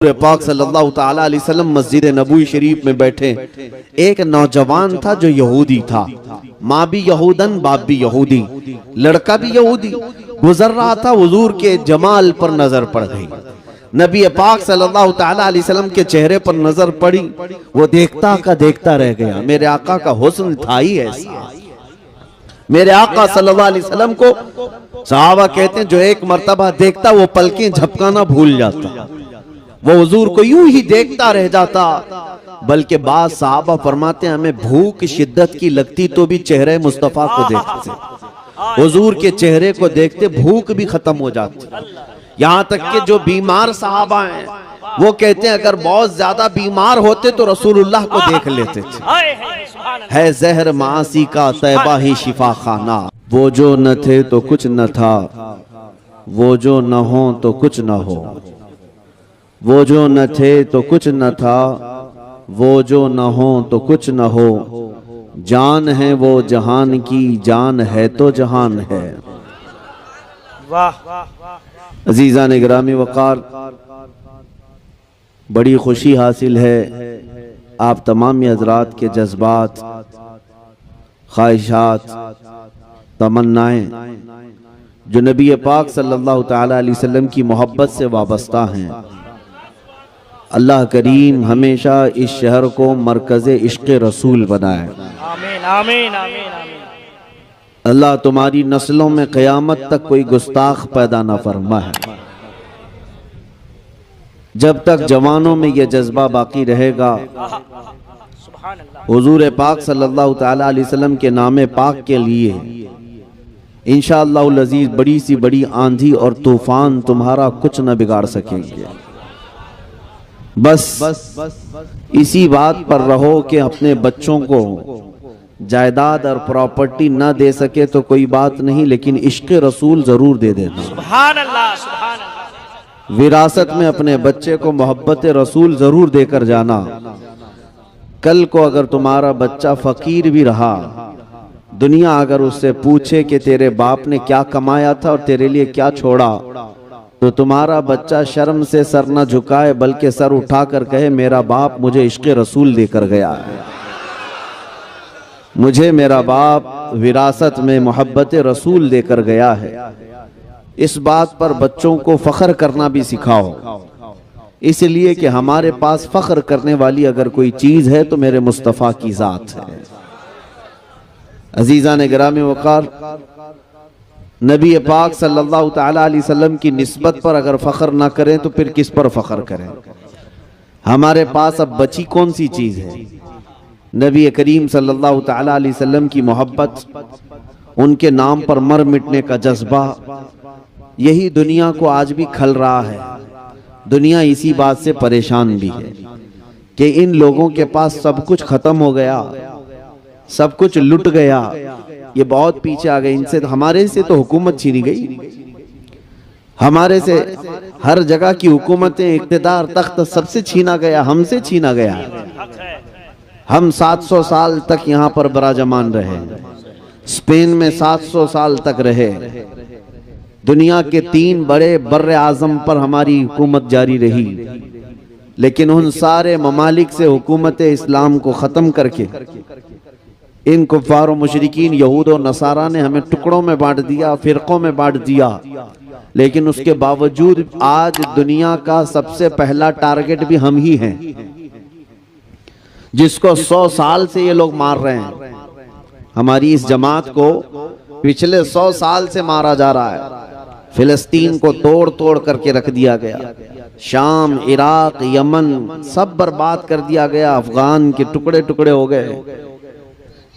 पाक सल्लल्लाहु ताला अलैहि वसल्लम मस्जिद नबवी शरीफ में बैठे, एक नौजवान था जो यहूदी था, माँ भी यहूदन बाप भी यहूदी, लड़का भी यहूदी, गुजर रहा था। हुजूर के जमाल पर नजर पड़ गई, नबी पाक सल्लल्लाहु ताला अलैहि वसल्लम के चेहरे पर नजर पड़ी, वो देखता का देखता रह गया। मेरे आका का हुस्न था ही ऐसा। मेरे आका सल्लल्लाहु अलैहि वसल्लम को सहाबा कहते हैं जो एक मर्तबा देखता वो पलकें झपकाना भूल जाता, वो हुजूर को यूं ही देखता रह जाता। बल्कि बाद सहाबा फरमाते हैं हमें भूख शिद्दत की लगती तो भी चेहरे मुस्तफा को देखते, हुजूर के चेहरे को देखते भूख भी खत्म हो जाती। यहाँ तक कि जो बीमार सहाबा हैं वो कहते हैं अगर बहुत ज्यादा बीमार होते तो रसूलुल्लाह को देख लेते थे। है जहर मासी का तैबा ही शिफा खाना, वो जो न थे तो कुछ न था, वो जो न हो तो कुछ न हो, वो जो न थे तो कुछ न था, वो जो न हो तो कुछ न हो, जान है वो जहान की, जान है तो जहान है। वाह अजीज़ान गिरामी वक़ार, बड़ी खुशी हासिल है आप तमाम हज़रात के जज्बात, ख्वाहिशात, तमन्नाएं जो नबी पाक सल्लल्लाहु ताला अलैहि वसल्लम की मोहब्बत से वाबस्ता हैं। अल्लाह करीम हमेशा इस शहर को मरकज़े इश्क़ रसूल बनाए। आमीन आमीन आमीन आमीन। अल्लाह तुम्हारी नस्लों में क़यामत तक कोई गुस्ताख पैदा न फरमाए। जब तक जवानों में यह जज्बा बाकी रहेगा, हुजूर पाक सल्लल्लाहु ताला अलैहि वसल्लम के नामे पाक के लिए इंशाअल्लाहुल अज़ीज़ बड़ी सी बड़ी आंधी और तूफान तुम्हारा कुछ न बिगाड़ सकेंगे। बस इसी बात पर रहो कि अपने बच्चों को जायदाद और प्रॉपर्टी ना दे सके तो कोई बात नहीं, लेकिन इश्क़ रसूल जरूर दे देना। सुभान अल्लाह, सुभान अल्लाह। विरासत में अपने बच्चे को मोहब्बत रसूल जरूर देकर जाना। कल को अगर तुम्हारा बच्चा फकीर भी रहा, दुनिया अगर उससे पूछे कि तेरे बाप ने क्या कमाया था और तेरे लिए क्या छोड़ा, तो तुम्हारा बच्चा शर्म से सर न झुकाए बल्कि सर उठाकर कहे मेरा बाप मुझे इश्क़ रसूल देकर गया है, मुझे मेरा बाप विरासत में मोहब्बत रसूल देकर गया है। इस बात पर बच्चों को फख्र करना भी सिखाओ, इसलिए कि हमारे पास फख्र करने वाली अगर कोई चीज है तो मेरे मुस्तफ़ा की जात है। अजीज़ान गिरामी वक़ार, नबी पाक सल्लल्लाहु ताला अलैहि वसल्लम की निस्बत पर अगर फख्र ना करें तो फिर किस पर फख्र करें। हमारे पास अब बची कौन सी चीज है? नबी करीम सल्लल्लाहु ताला अलैहि वसल्लम की मोहब्बत, उनके नाम पर मर मिटने का जज्बा, यही दुनिया को आज भी खल रहा है। दुनिया इसी बात से परेशान भी है कि इन लोगों के पास सब कुछ खत्म हो गया, सब कुछ लुट गया, ये बहुत पीछे आ गए। इनसे हमारे से तो हुकूमत छीनी गई, हमारे से हर जगह की हुकूमतें, इक़्तिदार, तख्त सबसे छीना गया, हमसे छीना गया। हम 700 साल तक यहाँ पर बराजमान रहे, स्पेन में 700 साल तक रहे, दुनिया के 3 बड़े बर्रे आज़म पर हमारी हुकूमत जारी रही, लेकिन उन सारे ममालिक से हुकूमत इस्लाम को ख़त्म करके इन कुफ़ार मुशरिकीन यहूद और नसारा ने हमें टुकड़ों में बांट दिया, फिरकों में बांट दिया। लेकिन उसके बावजूद आज दुनिया का सबसे पहला टारगेट भी हम ही हैं, जिसको 100 साल से ये लोग मार रहे हैं। हमारी इस जमात को पिछले 100 साल से मारा जा रहा है। फिलिस्तीन को तोड़ तोड़ करके रख दिया गया, शाम, इराक, यमन सब बर्बाद कर दिया गया, अफगान के टुकड़े टुकड़े हो गए।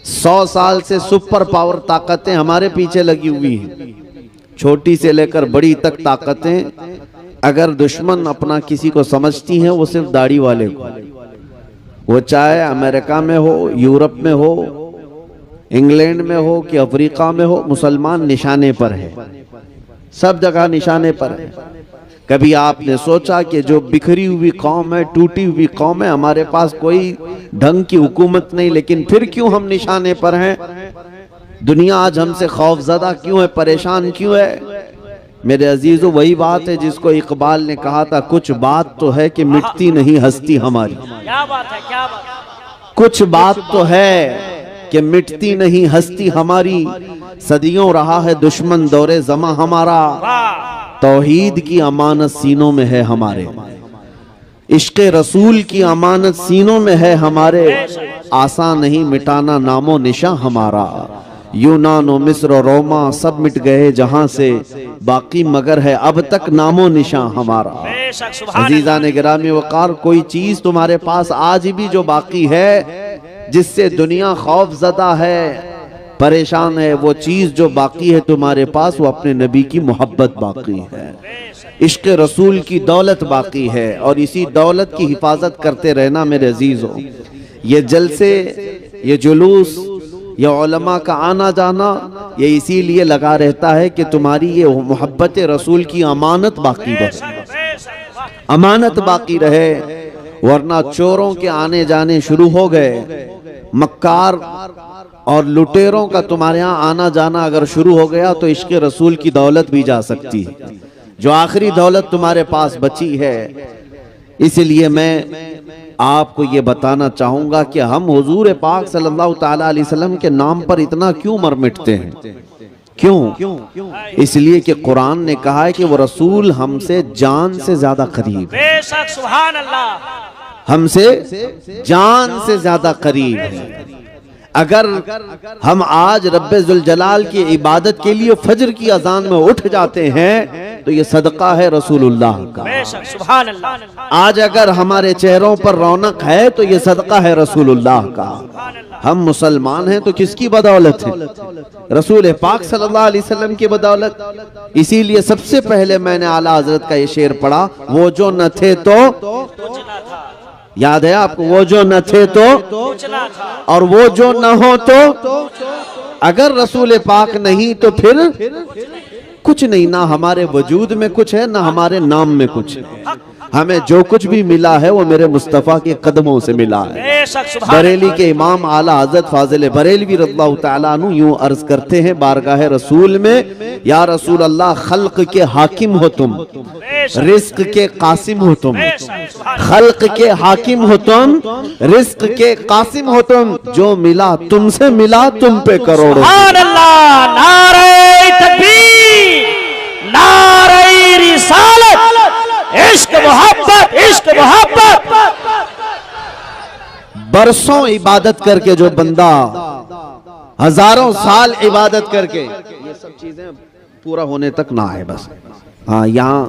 100 साल से सुपर पावर ताकतें हमारे पीछे लगी हुई हैं, छोटी से लेकर बड़ी तक ताकतें। अगर दुश्मन अपना किसी को समझती हैं वो सिर्फ दाढ़ी वाले को, वो चाहे अमेरिका में हो, यूरोप में हो, इंग्लैंड में हो कि अफ्रीका में हो, मुसलमान निशाने पर है, सब जगह निशाने पर है। कभी आपने सोचा कि जो बिखरी हुई कौम है, टूटी हुई कौम है, हमारे पास कोई ढंग की हुकूमत नहीं, लेकिन फिर क्यों हम निशाने पर हैं? दुनिया आज हमसे खौफजदा क्यों है, परेशान क्यों है? मेरे अजीजों, वही बात है जिसको इकबाल ने कहा था, कुछ बात तो है कि मिटती नहीं हस्ती हमारी। क्या बात है, क्या बात है। कुछ बात तो है कि मिटती नहीं हस्ती हमारी, सदियों रहा है दुश्मन दौरे जमा हमारा, तौहीद की अमानत सीनों में है हमारे, इश्क़ रसूल की अमानत सीनों में है हमारे, आसान नहीं मिटाना नामो निशा हमारा। यूनान और मिस्र और रोमा सब मिट गए जहां से, बाकी मगर है अब तक नामो निशा हमारा। अजीजा ने गिरामी वकार, कोई चीज तुम्हारे पास आज भी जो बाकी है, जिससे दुनिया खौफ ज़दा है, परेशान है, वो चीज जो बाकी है तुम्हारे पास, वो अपने नबी की मोहब्बत बाकी है, इश्क़ रसूल की दौलत बाकी है। और इसी दौलत की हिफाजत करते रहना मेरे अजीजों। ये जलसे, ये जुलूस, ये उलमा का आना जाना, ये इसीलिए लगा रहता है कि तुम्हारी ये मोहब्बत रसूल की अमानत बाकी रहे, अमानत बाकी रहे। वरना चोरों के आने जाने शुरू हो गए, मक्कार और लुटेरों का तुम्हारे यहाँ आना जाना अगर शुरू हो गया तो इश्क़ रसूल की दौलत भी जा सकती है, जो आखिरी दौलत तुम्हारे पास बची है। इसलिए मैं आपको ये बताना चाहूंगा कि हम हुजूर पाक सल्लल्लाहु ताला अलैहि वसल्लम के नाम पर इतना क्यों मर मिटते हैं। क्यों? इसलिए कि कुरान ने कहा है कि वो रसूल हमसे जान से ज्यादा करीब, बेशक, सुभान अल्लाह, हमसे जान से ज्यादा करीब है। अगर हम आज रब्बे जुल जलाल की इबादत के लिए फजर की अजान में उठ जाते हैं तो ये सदका है रसूलुल्लाह का। बेशक, सुभान अल्लाह। आज अगर हमारे चेहरों पर रौनक है तो ये सदका है रसूलुल्लाह का। हम मुसलमान हैं तो किसकी बदौलत है? रसूल पाक सल्लल्लाहु अलैहि वसल्लम की बदौलत। इसीलिए सबसे पहले मैंने आला हजरत का ये शेर पढ़ा, वो जो न थे तो याद है आपको, वो जो न थे तो और वो जो न हो तो। अगर रसूल पाक नहीं तो फिर कुछ नहीं, ना हमारे वजूद में कुछ है, ना हमारे नाम में कुछ है। हमें जो कुछ भी मिला है वो मेरे मुस्तफ़ा के कदमों से मिला है। बरेली के इमाम आला हज़रत फाजिल बरेलवी रज़ियल्लाहु ताला अन्हु यूं अर्ज करते हैं बारगाह रसूल में, या रसूल अल्लाह, खल्क के हाकिम हो तुम, रिस्क के कासिम हो तुम, खल्क के हाकिम हो तुम, रिस्क के कासिम हो तुम, जो मिला तुमसे मिला तुम पे करोड़ों। नारे रिसालत, इश्क मोहब्बत, इश्क मोहब्बत। बरसों इबादत करके जो बंदा, हजारों साल इबादत करके, ये सब चीजें पूरा होने तक ना आए बस। हाँ, यहाँ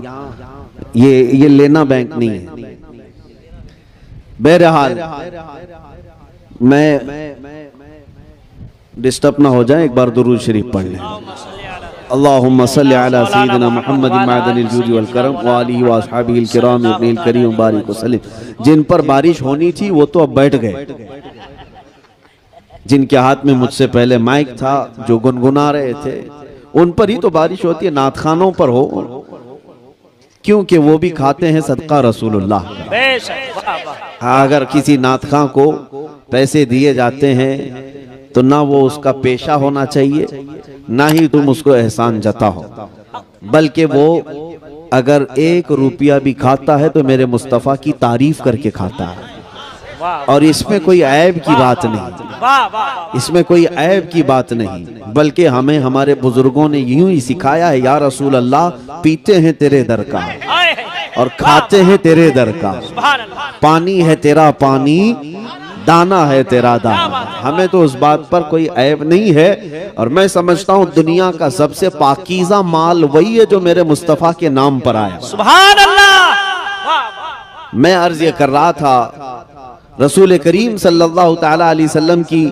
ये लेना बैंक नहीं है। बहरहाल मैं डिस्टर्ब ना हो जाए, एक बार दुरूद शरीफ पढ़ लें। अल्लाहुम्मा सल्ली अला सय्यिदिना मुहम्मद मादनिल जूदी वल करम व आलिहि व अस्हाबिहिल किराम इब्निल करीम बारिक वसल्लम। जिन पर बारिश होनी थी वो तो अब बैठ गए, जिनके हाथ में मुझसे पहले माइक था, जो गुनगुना रहे थे, उन पर ही तो बारिश होती है, नात खानों पर हो, क्योंकि वो भी खाते हैं सदका रसूलुल्लाह का। अगर किसी नात खां को पैसे दिए जाते हैं तो ना वो उसका पेशा होना चाहिए, ना ही तुम उसको एहसान जताओ, बल्कि वो अगर 1 रुपया भी खाता है तो मेरे मुस्तफ़ा की तारीफ करके खाता है। और इसमें कोई ऐब की बात नहीं, इसमें कोई ऐब की बात नहीं, बल्कि हमें हमारे बुजुर्गों ने यूं ही सिखाया है, या रसूल अल्लाह, पीते हैं तेरे दर का और खाते हैं तेरे दर का, पानी है तेरा पानी, दाना है तेरा दाना। हमें तो उस बात पर कोई ऐब नहीं है। और मैं समझता हूँ दुनिया का सबसे पाकीज़ा माल वही है जो मेरे मुस्तफ़ा के नाम पर आया। सुभान अल्लाह। मैं अर्ज ये कर रहा था, रसूल करीम सल्लल्लाहु ताला अलैहि वसल्लम की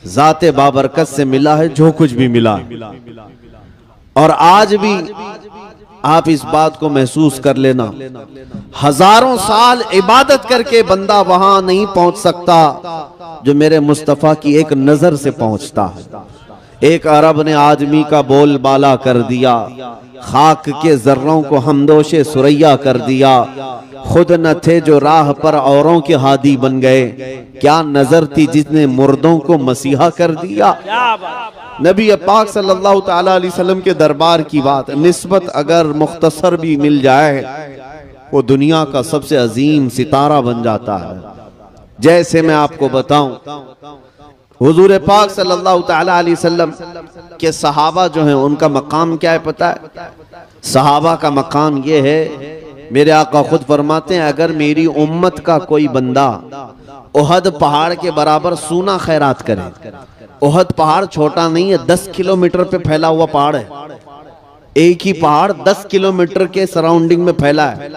ज़ाते बाबरकत से मिला है जो कुछ भी मिला, और आज भी आप इस बात को महसूस कर लेना, हजारों साल इबादत करके बंदा वहां नहीं पहुंच सकता जो मेरे मुस्तफ़ा की एक नजर से पहुंचता है। एक अरब ने आदमी का बोल बाला कर दिया, खाक के जर्रों को हमदोशे सुरैया कर दिया, खुद न थे जो राह पर औरों के हादी बन गए, क्या नजर थी जिसने मुर्दों को मसीहा कर दिया। नबी पाक सल्लल्लाहु ताला अलैहि वसल्लम के दरबार की बात, निस्बत अगर मुख्तसर भी मिल जाए वो दुनिया का सबसे अजीम सितारा बन जाता है। जैसे मैं आपको बताऊं, हुजूर पाक सल्लल्लाहु ताला अलैहि वसल्लम के सहाबा जो हैं उनका मकाम क्या है पता है? सहाबा का मकाम ये है, मेरे आका खुद फरमाते हैं अगर मेरी उम्मत का कोई बंदा उहद पहाड़ के बराबर सूना खैरात करे, उहद पहाड़ छोटा नहीं है, 10 किलोमीटर पे फैला हुआ पहाड़ है, एक ही पहाड़ 10 किलोमीटर के सराउंडिंग में फैला है।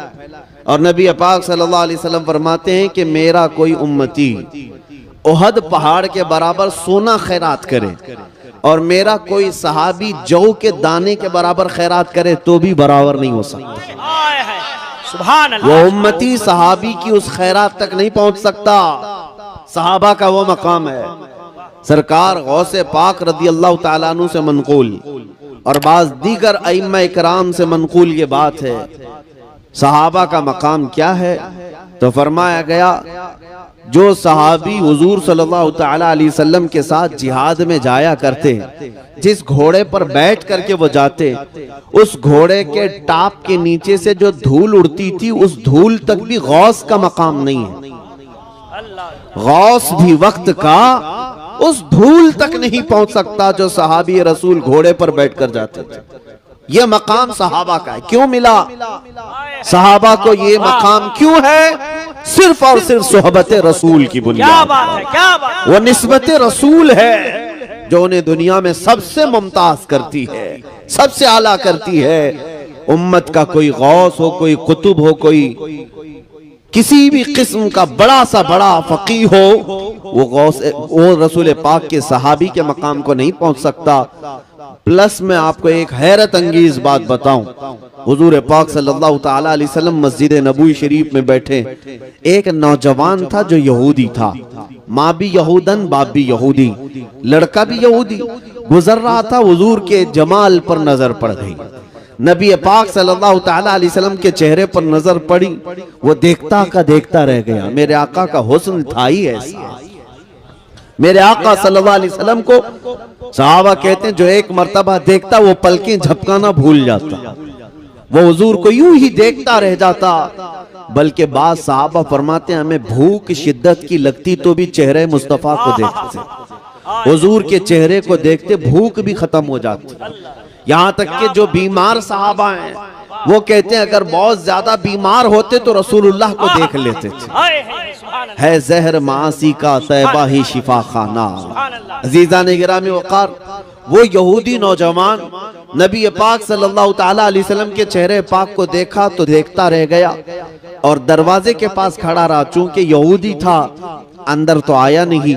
और नबी पाक सल्लल्लाहु अलैहि वसल्लम फरमाते हैं कि मेरा कोई उम्मती उहद पहाड़ के बराबर सोना खैरात करे और मेरा कोई सहाबी जौ के दाने के बराबर खैरात करे तो भी बराबर नहीं हो सकता। सुभान अल्लाह। वो उम्मती सहाबी की उस खैरात तक नहीं पहुंच सकता। सहाबा का वो मकाम है। सरकार गौसे पाक रदी अल्लाह ताला अन्हु से मनकूल और बाज दीगर अइम्मा इकराम से मनकूल ये बात है, सहाबा का मकाम क्या है? तो फरमाया गया जो सहाबी हुजूर सल्लल्लाहु ताला अलैहि वसल्लम के साथ जिहाद में जाया करते, जिस घोड़े पर बैठ करके वो जाते, उस घोड़े के टाप के नीचे से जो धूल उड़ती थी उस धूल तक भी गौस का मकाम नहीं है। गौस भी वक्त का उस धूल तक नहीं पहुंच सकता जो सहाबी रसूल घोड़े पर बैठकर जाते थे। यह मकाम सहाबा का है। क्यों मिला सहाबा को ये मकाम? क्यों है? सिर्फ और सिर्फ सोहबत रसूल की बुनियाद। क्या बात है। वो निस्बत रसूल है जो उन्हें दुनिया में सबसे मुमताज करती है, सबसे आला करती है। उम्मत का कोई गौस हो, कोई कुतुब हो, कोई किसी भी किस्म का बड़ा सा बड़ा फकीह हो, वो रसूल पाक के सहाबी के मकाम को नहीं पहुंच सकता। प्लस मैं आपको एक हैरत अंगेज बात बताऊं, हुजूर पाक सल्लल्लाहु ताला अलैहि वसल्लम मस्जिद नबवी शरीफ में बैठे, एक नौजवान था जो यहूदी था, माँ भी यहूदन बाप भी यहूदी, लड़का भी यहूदी, गुजर रहा था, हुजूर के जमाल पर नजर पड़ गई। नबी पाक सल्लल्लाहु ताला अलैहि वसल्लम के चेहरे पर नजर पड़ी, वो देखता का देखता रह गया। मेरे आका का हुस्न था ही ऐसा। मेरे आका सल्लल्लाहु अलैहि वसल्लम को सहाबा कहते हैं जो एक मर्तबा देखता वो पलकें झपकाना भूल जाता, वो हुजूर को यूं ही देखता रह जाता। बल्कि बाद सहाबा फरमाते हैं हमें भूख शिद्दत की लगती तो भी चेहरे मुस्तफा को देखते, हुजूर के चेहरे को देखते भूख भी खत्म हो जाती। यहाँ तक कि जो बीमार सहाबा हैं वो कहते हैं अगर बहुत ज्यादा बीमार होते तो रसूलुल्लाह को देख लेते थे। है जहर मासी का तैबा ही शिफा खाना। अजीजा ने गिरामी वकार, वो यहूदी नौजवान नबी पाक सल्लल्लाहु ताला अलैहि वसल्लम के चेहरे पाक को देखा तो देखता रह गया और दरवाजे के पास खड़ा रहा। चूंकि यहूदी था अंदर तो आया नहीं,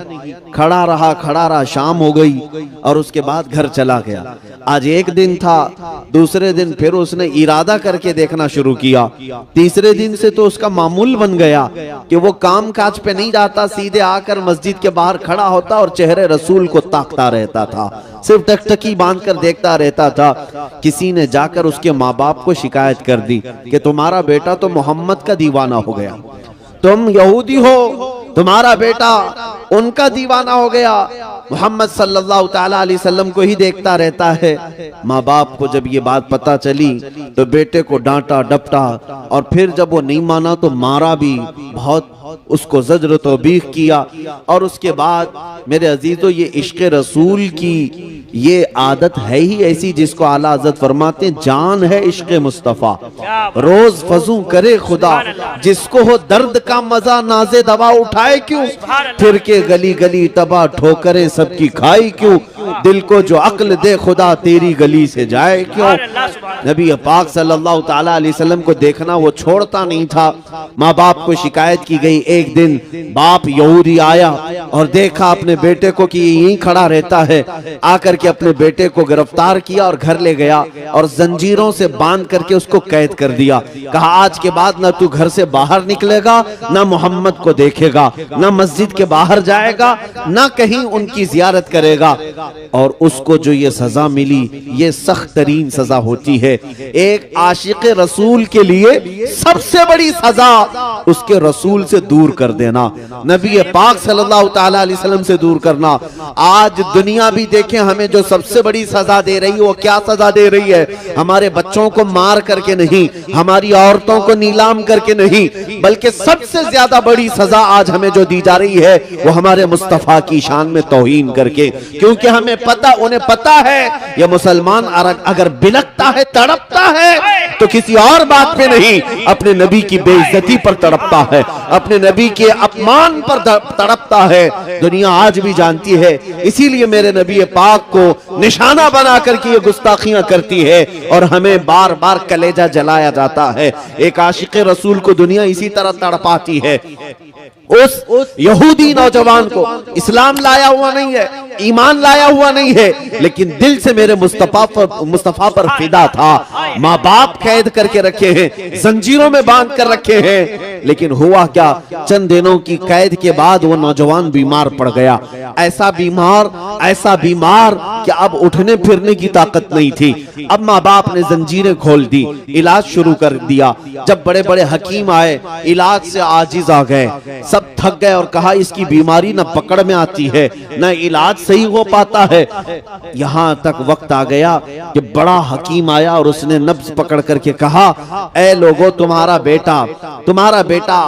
खड़ा रहा, शाम हो गई और उसके बाद घर चला गया। आज एक दिन था, दूसरे दिन फिर उसने इरादा करके देखना शुरू किया, तीसरे दिन से तो उसका मामूल बन गया कि वो काम काज पे नहीं जाता, सीधे आकर मस्जिद के बाहर खड़ा होता और चेहरे रसूल को ताकता रहता था, सिर्फ टकटकी बांधकर देखता रहता था। किसी ने जाकर उसके माँ बाप को शिकायत कर दी कि तुम्हारा बेटा तो मोहम्मद का दीवाना हो गया, तुम यहूदी हो, तुम्हारा बेटा उनका दीवाना हो गया, मोहम्मद सल्लल्लाहु ताला अलैहि वसल्लम को ही देखता रहता है। माँ बाप को जब ये बात पता चली तो बेटे को डांटा डपटा और फिर जब वो नहीं माना तो मारा भी, बहुत उसको ज़ज्र तौबीख किया। और उसके बाद मेरे अजीजों ये इश्क रसूल की ये आदत है ही ऐसी जिसको आला हज़रत फरमाते हैं जान है इश्क मुस्तफ़ा, रोज फजू करे खुदा, जिसको हो दर्द का मजा नाजे दवा उठाए क्यों, फिर के गली गली तबाह ठोकरे सबकी खाई क्यों, दिल को जो अक्ल दे खुदा तेरी गली से जाए क्यों। नबी पाक सल्लल्लाहु ताला अलैहि वसल्लम को देखना वो छोड़ता नहीं था। माँ बाप को शिकायत की गई। एक दिन बाप यहूदी आया और देखा अपने बेटे को कि यहीं खड़ा रहता है, आकर के अपने बेटे को गिरफ्तार किया और घर ले गया और जंजीरों से बांध करके उसको कैद कर दिया। कहा आज के बाद ना तू घर से बाहर निकलेगा, ना मोहम्मद को देखेगा, ना मस्जिद के बाहर जाएगा, ना कहीं उनकी जियारत करेगा। और उसको जो ये सजा मिली ये सख्त तरीन सजा होती है। एक आशिक रसूल के लिए सबसे बड़ी सजा उसके रसूल से दूर कर देना। नबी पाक सल्लल्लाहु ताला अलैहि वसल्लम से दूर करना। आज दुनिया भी देखें हमें जो सबसे बड़ी सजा दे रही है, वो क्या सजा दे रही है? हमारे बच्चों को मार करके नहीं, हमारी औरतों को नीलाम करके नहीं, बल्कि सबसे ज्यादा बड़ी सजा आज हमें जो दी जा रही है वो हमारे मुस्तफा की शान में तौहीन करके। क्योंकि हमें पता, उन्हें पता है ये मुसलमान अगर बिलकता है, तड़पता है, तो किसी और बात पे नहीं, अपने नबी की बेइज्जती पर तड़पता है, अपने नबी के अपमान पर तड़पता है। दुनिया आज भी जानती है, इसीलिए मेरे नबी पाक को निशाना बना करके ये गुस्ताखियां करती है और हमें बार बार कलेजा जलाया जाता है। एक आशिक रसूल को दुनिया इसी तरह तड़पाती है। उस यहूदी नौजवान को इस्लाम लाया हुआ नहीं है, ईमान लाया हुआ नहीं है, लेकिन दिल से मेरे मुस्तफा पर फिदा था। माँ बाप कैद करके रखे हैं, जंजीरों में बांध कर रखे हैं, लेकिन हुआ क्या? चंद दिनों की कैद के बाद वो नौजवान बीमार पड़ गया। ऐसा बीमार कि अब उठने फिरने की ताकत नहीं थी। अब माँ बाप ने जंजीरें खोल दी, इलाज शुरू कर दिया। जब बड़े बड़े हकीम आए, इलाज से आजिज आ गए, सब थक गए और कहा इसकी बीमारी न पकड़ में आती है, न इलाज सही हो पाता है। यहां तक वक्त आ गया कि बड़ा हकीम आया और उसने नब्ज पकड़ करके कहा, ऐ लोगों, तुम्हारा बेटा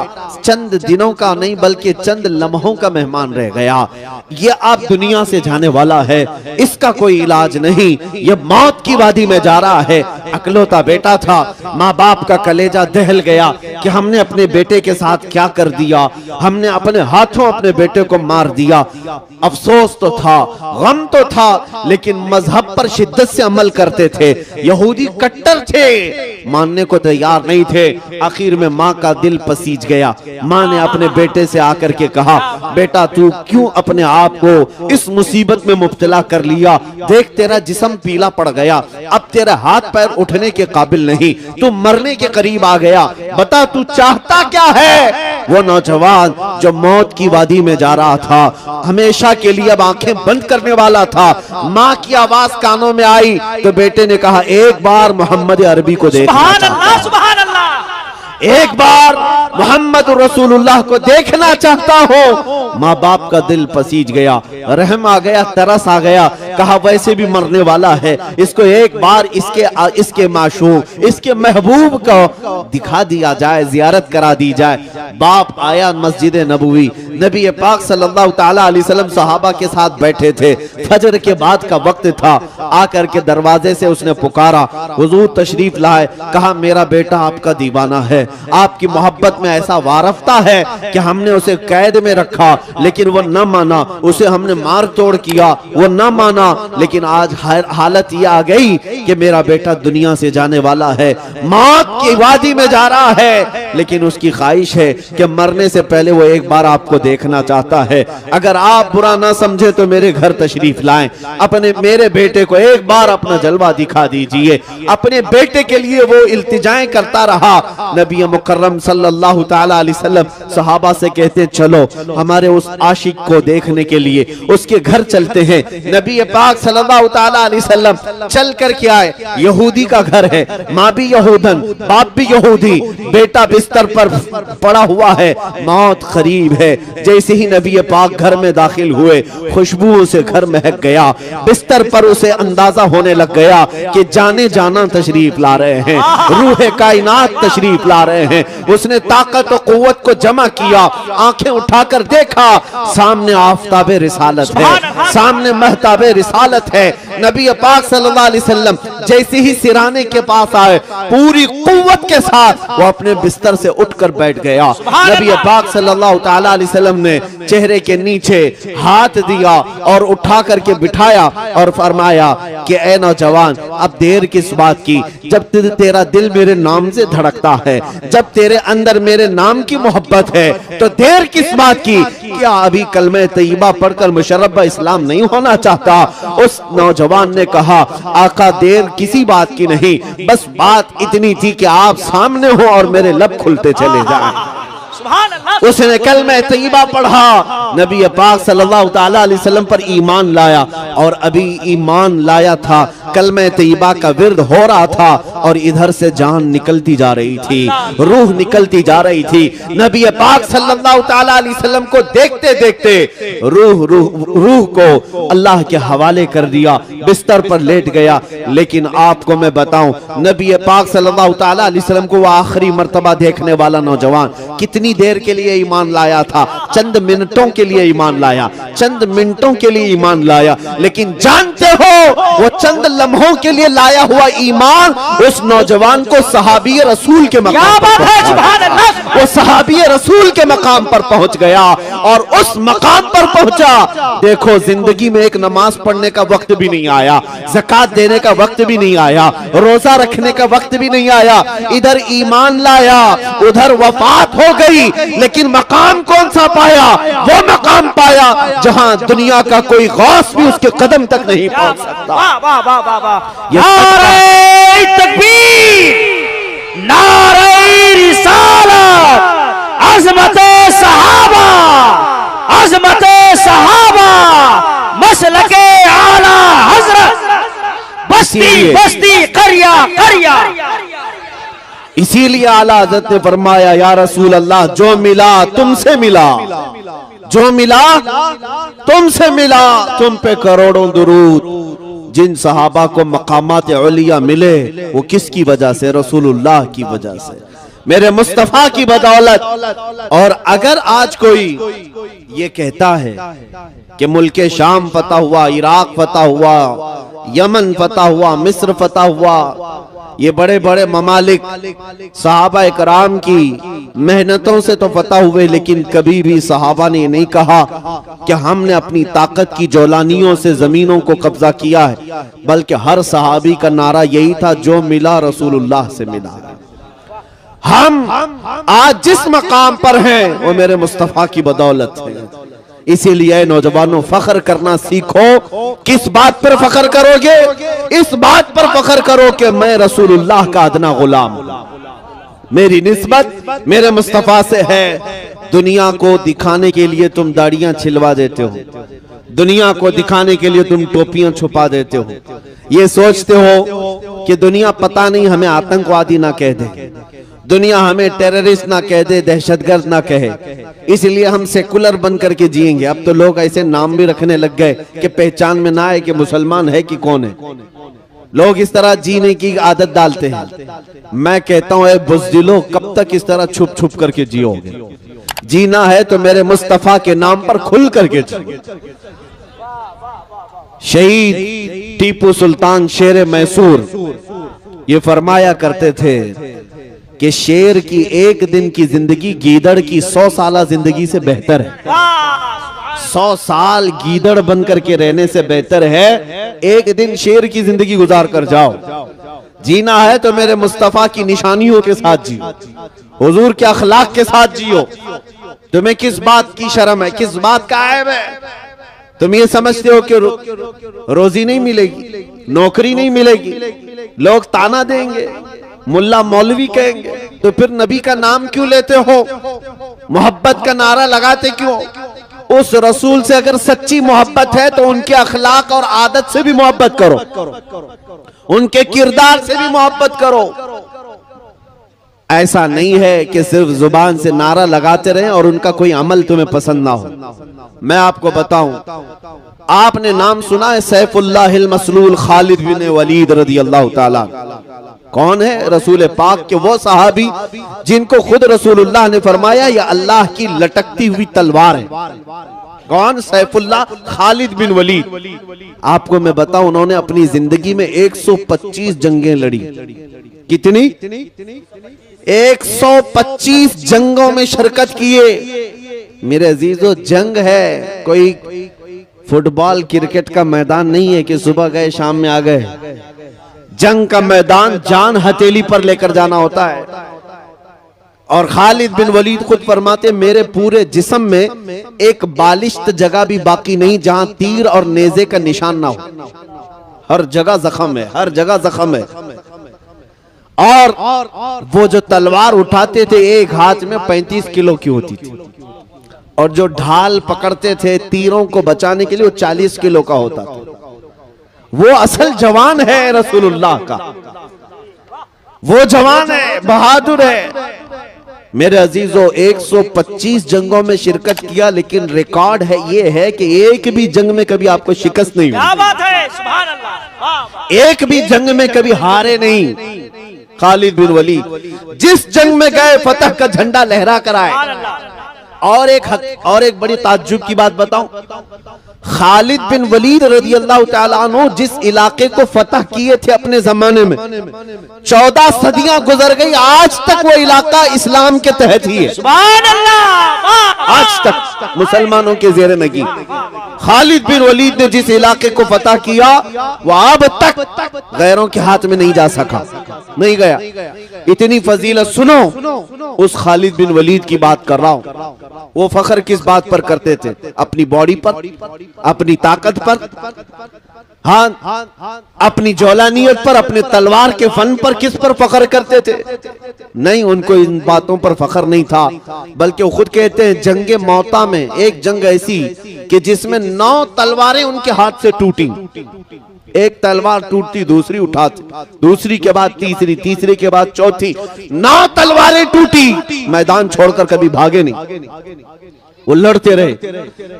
चंद दिनों का नहीं बल्कि चंद लम्हों का मेहमान रह गया। ये अब दुनिया से जाने वाला है, इसका कोई इलाज नहीं, ये मौत की वादी में जा रहा है। अकलौता बेटा था, माँ बाप का कलेजा दहल गया कि हमने अपने बेटे के साथ क्या कर दिया, हमने अपने हाथों अपने बेटे को मार दिया। अफसोस तो था, गम तो था, लेकिन मजहब पर शिद्दत से अमल करते थे। यहूदी कट्टर थे, मानने को तैयार नहीं थे। आखिर में माँ का दिल पसीज गया। माँ ने अपने बेटे से आकर के कहा, बेटा तू क्यों अपने आप को इस मुसीबत में मुब्तला कर लिया? देख तेरा जिस्म पीला पड़ गया, अब तेरा हाथ पैर उठने के काबिल नहीं, तू मरने के करीब आ गया। बता तू चाहता क्या है? वो नौजवान जो मौत की वादी में जा रहा था, हमेशा के लिए अब आंखें बंद करने वाला था, माँ की आवाज कानों में आई तो बेटे ने कहा, एक बार मोहम्मद अरबी को देखना चाहता, सुभान अल्लाह, एक बार मोहम्मद रसूलुल्लाह को देखना चाहता हूँ। माँ बाप का दिल पसीज गया, रहम आ गया, तरस आ गया। कहा वैसे भी मरने वाला है, इसको एक बार इसके माशूक, इसके महबूब को दिखा दिया जाए, जियारत करा दी जाए। बाप आया मस्जिद नबवी, नबी पाक सल्लल्लाहु ताला अलैहि वसल्लम सहाबा के साथ बैठे थे, फजर के बाद का वक्त था। आकर के दरवाजे से उसने पुकारा, हुजूर तशरीफ लाए। कहा मेरा बेटा आपका दीवाना है, आपकी मोहब्बत में ऐसा वारफ्ता है कि हमने उसे कैद में रखा, लेकिन वो न माना, उसे हमने मार तोड़ किया, वो न माना, लेकिन आज हालत ये आ गई कि मेरा बेटा दुनिया से जाने वाला है, मौत की वादी में जा रहा है, लेकिन उसकी ख्वाहिश है कि मरने से पहले वो एक बार आपको देखना चाहता है। अगर आप बुरा ना समझे तो मेरे घर तशरीफ लाएं, मेरे बेटे को एक बार अपना जलवा दिखा दीजिए। अपने बेटे के लिए वो इल्तिजाएं करता रहा। नबी मुकर्रम सल्लल्लाहु ताला अलैहि वसल्लम सहाबा से कहते हैं, चलो हमारे उस आशिक को देखने के लिए उसके घर चलते हैं। नबी पाक सल्लल्लाहु ताला अलैहि वसल्लम चल कर के आए। यहूदी का घर है, माँ भी यहूदन, बाप भी यहूदी, बेटा बिस्तर पर पड़ा हुआ है, मौत करीब है। जैसे ही नबी पाक घर में दाखिल हुए, खुशबू से घर महक गया। बिस्तर पर उसे अंदाजा होने लग गया कि जाने जाना तशरीफ ला रहे हैं, रूह कायनात तशरीफ ला रहे हैं। उसने ताकत और कुव्वत को जमा किया, आंखें उठाकर देखा, सामने आफताबे रिसालत है, सामने महताबे रिसालत है। नबी पाक सल्लल्लाहु अलैहि वसल्लम जैसे ही सिराने के पास आए, पूरी कुव्वत के साथ वो अपने बिस्तर से उठकर बैठ गया। नबी पाक सल्लल्लाहु ताला अलैहि वसल्लम ने चेहरे के नीचे हाथ दिया और उठा करके बिठाया और फरमाया कि ए नौजवान, अब देर किस बात की? जब तेरा दिल मेरे नाम से धड़कता है, जब तेरे अंदर मेरे नाम की मोहब्बत है, तो देर किस बात की? क्या अभी कलमे तैयबा पढ़कर मुशर्रफ इस्लाम नहीं होना चाहता? उस नौजवान ने कहा, आका देर किसी बात की नहीं, बस बात इतनी थी कि आप सामने हो और मेरे लब खुलते चले जाएं। सुभान अल्लाह। उसने कलमा तैयबा पढ़ा, नबी पाक सल्लल्लाहु ताला अलैहि वसल्लम पर ईमान लाया, और अभी ईमान लाया था, कलमा तैयबा का विर्द हो रहा था, और इधर से जान निकलती जा रही थी, रूह निकलती जा रही थी। नबी पाक सल्लल्लाहु ताला अलैहि वसल्लम को देखते देखते रूह को अल्लाह के हवाले कर दिया, बिस्तर पर लेट गया। लेकिन आपको मैं बताऊं, नबी पाक सल्लल्लाहु ताला अलैहि वसल्लम को वो आखिरी मर्तबा देखने वाला नौजवान कितनी देर के लिए ईमान लाया था? चंद मिनटों के लिए ईमान लाया, चंद मिनटों के लिए ईमान लाया। लेकिन जानते हो, वो चंद लम्हों के लिए लाया हुआ ईमान उस नौजवान को सहाबी रसूल के मकाम पर पहुंचा। वो सहाबी रसूल के मकाम पर पहुंच गया, और उस मकाम पर पहुंचा। देखो, जिंदगी में एक नमाज पढ़ने का वक्त भी नहीं आया, ज़कात देने का वक्त भी नहीं आया, रोजा रखने का वक्त भी नहीं आया, इधर ईमान लाया, उधर वफात हो गई। लेकिन मकाम कौन सा पाया? वो मकाम पाया जहां दुनिया का कोई गौस भी उसके कदम तक नहीं पहुंच सकता। वाह वाह वाह वाह वाह। नारे तकबीर, नारे रिसालत, अज़मते सहाबा, अज़मते सहाबा, मसलके आला हज़रत, बस्ती बस्ती करिया करिया। इसीलिए आला हज़रत ने फरमाया, या रसूल अल्लाह, जो मिला तुमसे मिला, जो मिला तुमसे मिला, तुम पे करोड़ों दुरूद। जिन सहाबा को मकामात उलिया मिले, वो किसकी वजह से? रसूलुल्लाह की वजह से, मेरे मुस्तफा की बदौलत। और अगर आज कोई ये कहता है कि मुल्के शाम फतह हुआ, इराक फतह हुआ, यमन फतह हुआ, मिस्र फतह हुआ, ये बड़े बड़े ममालिक सहाबा इकराम की मेहनतों से तो फतह हुए, लेकिन कभी भी सहाबा ने नहीं कहा कि हमने अपनी ताकत की जौलानियों से जमीनों को कब्जा किया है, बल्कि हर सहाबी का नारा यही था, जो मिला रसूलुल्लाह से मिला। हम आज जिस मकाम पर हैं वो मेरे मुस्तफा की बदौलत है। इसीलिए नौजवानों, फख्र करना सीखो। किस बात पर फख्र करोगे? इस बात पर फख्र करो कि मैं रसूलुल्लाह का अदना गुलाम हूं, मेरी निस्बत मेरे मुस्तफा से है। दुनिया को दिखाने के लिए तुम दाढ़ियां छिलवा देते हो, दुनिया को दिखाने के लिए तुम टोपियां छुपा देते हो, ये सोचते हो कि दुनिया पता नहीं हमें आतंकवादी ना कह दे, दुनिया हमें टेररिस्ट ना कह दे, दहशतगर्द ना कहे, इसलिए हम सेकुलर बन करके जिएंगे। अब तो लोग ऐसे नाम भी रखने लग गए कि पहचान में ना आए कि मुसलमान है कि कौन है। लोग इस तरह जीने की आदत डालते हैं। मैं कहता हूं, बुज़दिलो, कब तक इस तरह छुप छुप करके जियोगे? जीना है तो मेरे मुस्तफा के नाम पर खुल करके जियो। शहीद टीपू सुल्तान शेर मैसूर ये फरमाया करते थे कि शेर की एक दिन की जिंदगी गीदड़ की 100 साल जिंदगी से बेहतर है। 100 साल गीदड़ बन करके रहने से बेहतर है एक दिन शेर की जिंदगी गुजार कर जाओ। जीना है तो मेरे मुस्तफा की निशानियों के साथ जियो, हुजूर के अखलाक के साथ जियो। तुम्हें किस बात की शर्म है, किस बात का ऐब है? तुम ये समझते हो कि रोजी नहीं मिलेगी, नौकरी नहीं मिलेगी, लोग ताना देंगे, मुल्ला मौलवी कहेंगे, तो फिर नबी का नाम क्यों लेते हो? मोहब्बत का नारा लगाते क्यों? उस रसूल से अगर सच्ची मोहब्बत है तो उनके अखलाक और आदत से भी मोहब्बत करो, उनके किरदार से भी मोहब्बत करो। ऐसा नहीं है कि सिर्फ जुबान से नारा लगाते रहें और उनका कोई अमल तुम्हें पसंद ना हो। मैं आपको बताऊं, आपने नाम सुना है सैफुल्लाहिल मसलूल खालिद बिन वलीद रदियल्लाहु ताला। कौन है? रसूल पाक के वो सहाबी जिनको खुद रसूलुल्लाह ने फरमाया ये अल्लाह की लटकती हुई तलवार है। कौन? सैफुल्लाह खालिद बिन वलीद। आपको मैं बताऊं, उन्होंने अपनी जिंदगी में 125 जंगें लड़ी। कितनी? 125 जंगों में शिरकत किए। मेरे अजीजों, जंग है कोई फुटबॉल क्रिकेट का मैदान नहीं है कि सुबह गए शाम में आ गए। जंग का मैदान जान हथेली पर लेकर जाना होता है। और खालिद बिन वलीद खुद फरमाते, मेरे पूरे जिस्म में एक बालिश्त जगह भी बाकी नहीं जहां तीर और नेज़े का निशान ना हो। हर जगह जख्म है, हर जगह जख्म है। और वो जो तलवार उठाते थे एक हाथ में 35 किलो की होती थी, और जो ढाल पकड़ते थे तीरों को बचाने के लिए वो 40 किलो का होता था। वो असल जवान है रसूलुल्लाह का, वो जवान है, बहादुर है। मेरे अजीजों 125 जंगों में शिरकत किया, लेकिन रिकॉर्ड है ये है कि एक भी जंग में कभी आपको शिकस्त नहीं हुई। क्या बात है, सुभान अल्लाह, वाह, वाह। एक भी जंग में कभी हारे नहीं। खालिद बिन वलीद जिस जंग में गए फतह का झंडा लहरा कर आए। और एक बड़ी ताज्जुब की बात बताऊं, खालिद बिन वलीद रज़ियल्लाहु ताला अन्हु जिस इलाके को फतह किए थे अपने जमाने में, 14 सदियां गुजर गई, आज तक वो इलाका इस्लाम के तहत ही है। सुभान अल्लाह, आज तक मुसलमानों के ज़ेरे नगी। खालिद बिन वलीद ने जिस इलाके को फतह किया वो अब तक गैरों के हाथ में नहीं जा सका, नहीं गया। इतनी फजीलत सुनो, उस खालिद बिन वलीद की बात कर रहा हूं। वो फख्र किस बात पर करते थे? अपनी बॉडी पर, अपनी ताकत पर, हाँ, अपनी जौलानियत पर, अपने तलवार के फन पर। किस पर फख्र करते थे? नहीं, उनको इन बातों पर फख्र नहीं था, बल्कि वो खुद कहते हैं जंगे मौता में एक जंग ऐसी कि जिसमें 9 तलवारें उनके हाथ से टूटी। एक तलवार टूटती, दूसरी उठाती, दूसरी के बाद तीसरी, तीसरी के बाद चौथी, 9 तलवारें टूटी, मैदान छोड़कर कभी भागे नहीं, वो लड़ते रहे।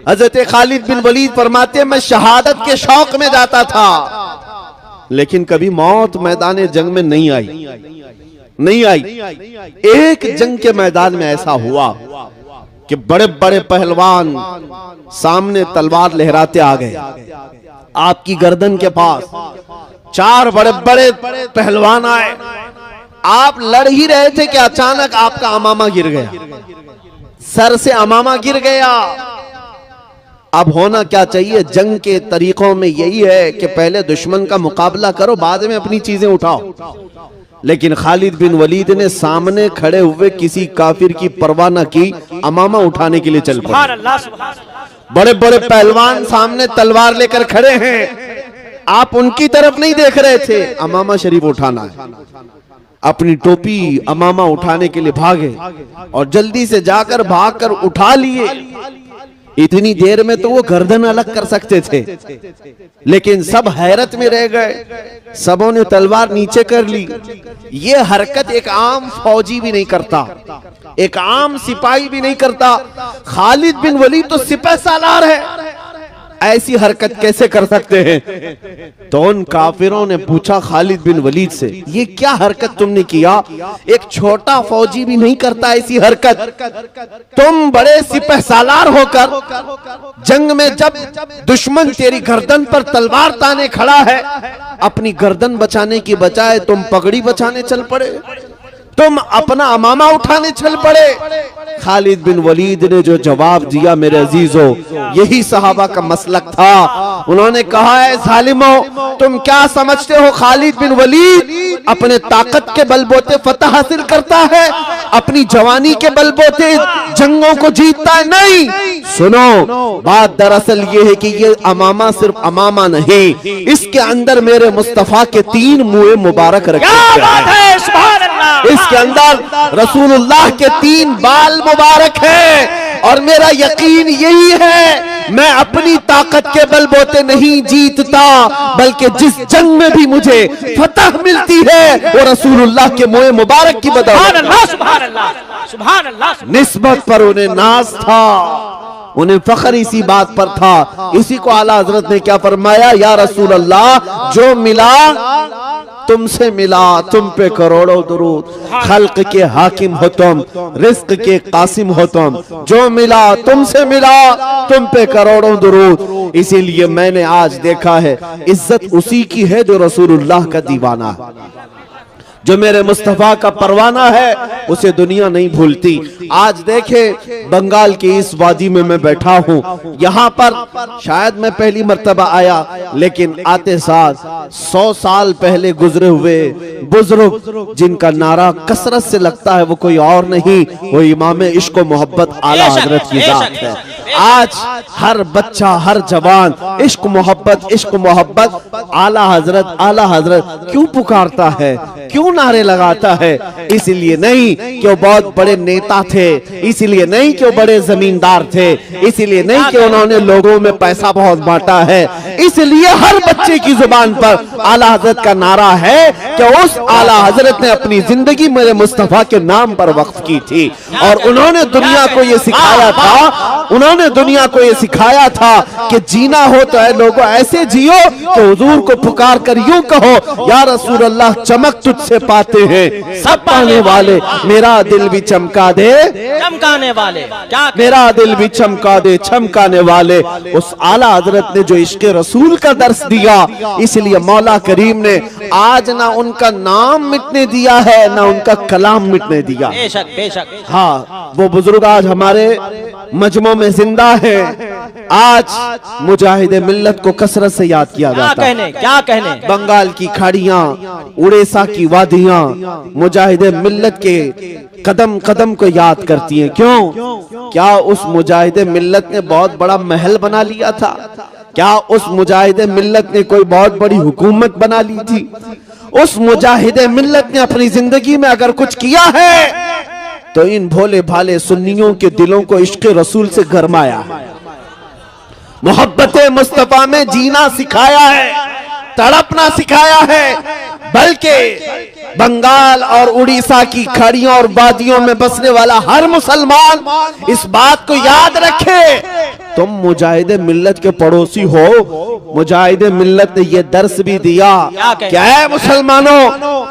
हजरत खालिद बिन वलीद फरमाते मैं शहादत के शौक में जाता था, लेकिन कभी मौत मैदान जंग में नहीं आई, नहीं आई। एक जंग के मैदान में ऐसा हुआ कि बड़े बड़े पहलवान सामने तलवार लहराते आ गए आपकी गर्दन के पास। 4 बड़े बड़े पहलवान आए, आप लड़ ही रहे थे कि अचानक आपका अमामा गिर गया, सर से अमामा गिर गया। अब होना क्या चाहिए? जंग के तरीकों में यही है कि पहले दुश्मन का मुकाबला करो, बाद में अपनी चीजें उठाओ। लेकिन खालिद बिन वलीद ने सामने खड़े हुए किसी काफिर की परवाह न की, अमामा उठाने के लिए चल पड़े। बड़े बड़े पहलवान सामने तलवार लेकर खड़े हैं, आप उनकी तरफ नहीं देख रहे थे, अमामा शरीफ उठाना है। अपनी टोपी अमामा उठाने के लिए भागे और जल्दी से जाकर भागकर उठा लिए। इतनी देर में तो वो गर्दन अलग कर सकते थे, लेकिन सब हैरत में रह गए। सबों ने तलवार नीचे कर ली। ये हरकत एक आम फौजी भी नहीं करता, एक आम सिपाही भी नहीं करता। खालिद बिन वलीद तो सिपह सालार है, ऐसी हरकत कैसे कर सकते हैं? तो उन काफिरों ने पूछा खालिद बिन वलीद से, ये क्या हरकत तुमने किया? एक छोटा फौजी भी नहीं करता ऐसी हरकत। तुम बड़े सिपह सालार होकर जंग में जब दुश्मन तेरी गर्दन पर तलवार ताने खड़ा है, अपनी गर्दन बचाने की बजाय तुम पगड़ी बचाने चल पड़े, तुम अपना अमामा उठाने चल पड़े। खालिद बिन वलीद ने जो जवाब दिया मेरे अजीजों, यही सहाबा का मसलक था। उन्होंने कहा है जालिमों, तुम क्या समझते हो खालिद बिन वलीद अपने ताकत के बलबूते फतह हासिल करता है, अपनी जवानी के बलबूते जंगों को जीतता है? नहीं, सुनो, बात दरअसल ये है कि ये अमामा सिर्फ अमामा नहीं, इसके अंदर मेरे मुस्तफा के 3 मुँह मुबारक रखे हैं। इसके अंदर रसूलुल्लाह के 3 बाल मुबारक हैं। और मेरा यकीन यही है, मैं अपनी ताकत के बलबूते नहीं जीतता, बल्कि जिस जंग में भी मुझे फतह मिलती है वो रसूलुल्लाह के मुँह मुबारक की बदौलत। निस्बत पर उन्हें नाज था, उन्हें फख्र इसी बात पर था। इसी को आला हजरत ने क्या फरमाया, या रसूल अल्लाह, जो मिला तुमसे मिला, तुम पे करोड़ों दुरूद। खल्क के हाकिम हो तुम, रिज्क के कासिम हो तुम, जो मिला तुमसे मिला, तुम पे करोड़ों दुरूद। इसीलिए मैंने आज देखा है, इज्जत उसी की है जो रसूलुल्लाह का दीवाना है, जो मेरे मुस्तफा का परवाना है, उसे दुनिया नहीं भूलती। आज देखे बंगाल की इस वादी में मैं बैठा हूँ, यहाँ पर शायद मैं पहली मर्तबा आया, लेकिन आते साथ 100 साल पहले गुजरे हुए बुजुर्ग जिनका नारा कसरत से लगता है वो कोई और नहीं, वो इमाम इश्क व मोहब्बत आला हजरत की जात है। आज हर बच्चा, हर जवान इश्क मोहब्बत आला हजरत क्यों पुकारता है, क्यों नारे लगाता है? इसलिए नहीं कि वो बहुत बड़े नेता थे, इसलिए नहीं कि वो बड़े जमींदार थे, इसलिए नहीं कि उन्होंने लोगों में पैसा बहुत बांटा है, इसलिए हर बच्चे की जुबान पर आला हजरत का नारा है कि उस आला हजरत ने अपनी जिंदगी मेरे मुस्तफा के नाम पर वक्फ की थी। और उन्होंने दुनिया को ये सिखाया था, कि जीना हो तो है लोगों ऐसे जियो कि हुजूर को पुकार कर यूं कहो, या रसूल अल्लाह चमक तुझसे पाते हैं सब पाने वाले, मेरा दिल भी चमका दे चमकाने वाले, क्या मेरा दिल भी चमका दे चमकाने वाले। उस आला हजरत ने जो इश्क रसूल का दर्स दिया, इसलिए मौला करीम ने आज ना उनका नाम मिटने दिया है, ना उनका कलाम मिटने दिया। बेशक बेशक। हाँ, वो बुजुर्ग आज हमारे मजमों में जिंदा है। आज मुजाहिदे मिल्लत को कसरत से याद किया जाता है। क्या कहने बंगाल की खाड़ियां, उड़ीसा की वादियां मुजाहिदे मिल्लत के कदम कदम को याद करती हैं। क्यों? क्या उस मुजाहिदे मिल्लत ने बहुत बड़ा महल बना लिया था? क्या उस मुजाहिदे मिल्लत ने कोई बहुत बड़ी हुकूमत बना ली थी? उस मुजाहिदे मिल्लत ने अपनी जिंदगी में अगर कुछ किया है तो इन भोले भाले सुन्नियों के दिलों को इश्क रसूल से गरमाया, मोहब्बत मुस्तफा में जीना सिखाया है, तड़पना सिखाया है। बल्कि बंगाल और उड़ीसा की खाड़ियों और वादियों में बसने वाला हर मुसलमान इस बात को याद रखे, तुम मुजाहिदे मिल्लत के पड़ोसी हो। मुजाहिदे मिल्लत ने यह दर्स भी दिया, क्या है मुसलमानों,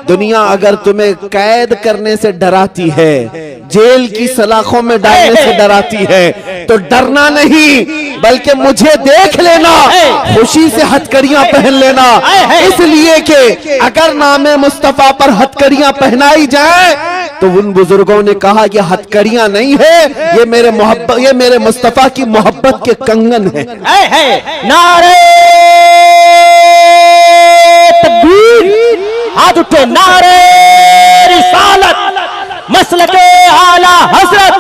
दुनिया अगर तुम्हें कैद करने से डराती है, जेल की सलाखों में डालने से डराती है, तो डरना नहीं, बल्कि मुझे देख लेना, खुशी से हथकड़ियां पहन लेना। इसलिए कि अगर नामे मुस्तफा पर हथकड़ियां पहनाई जाए तो उन बुजुर्गों ने कहा कि हथकड़ियां नहीं है, ये मेरे मुस्तफा की मोहब्बत के कंगन है। नारे तकबीर, हाथ उठे, नारे रिसालत, मसलके आला हजरत,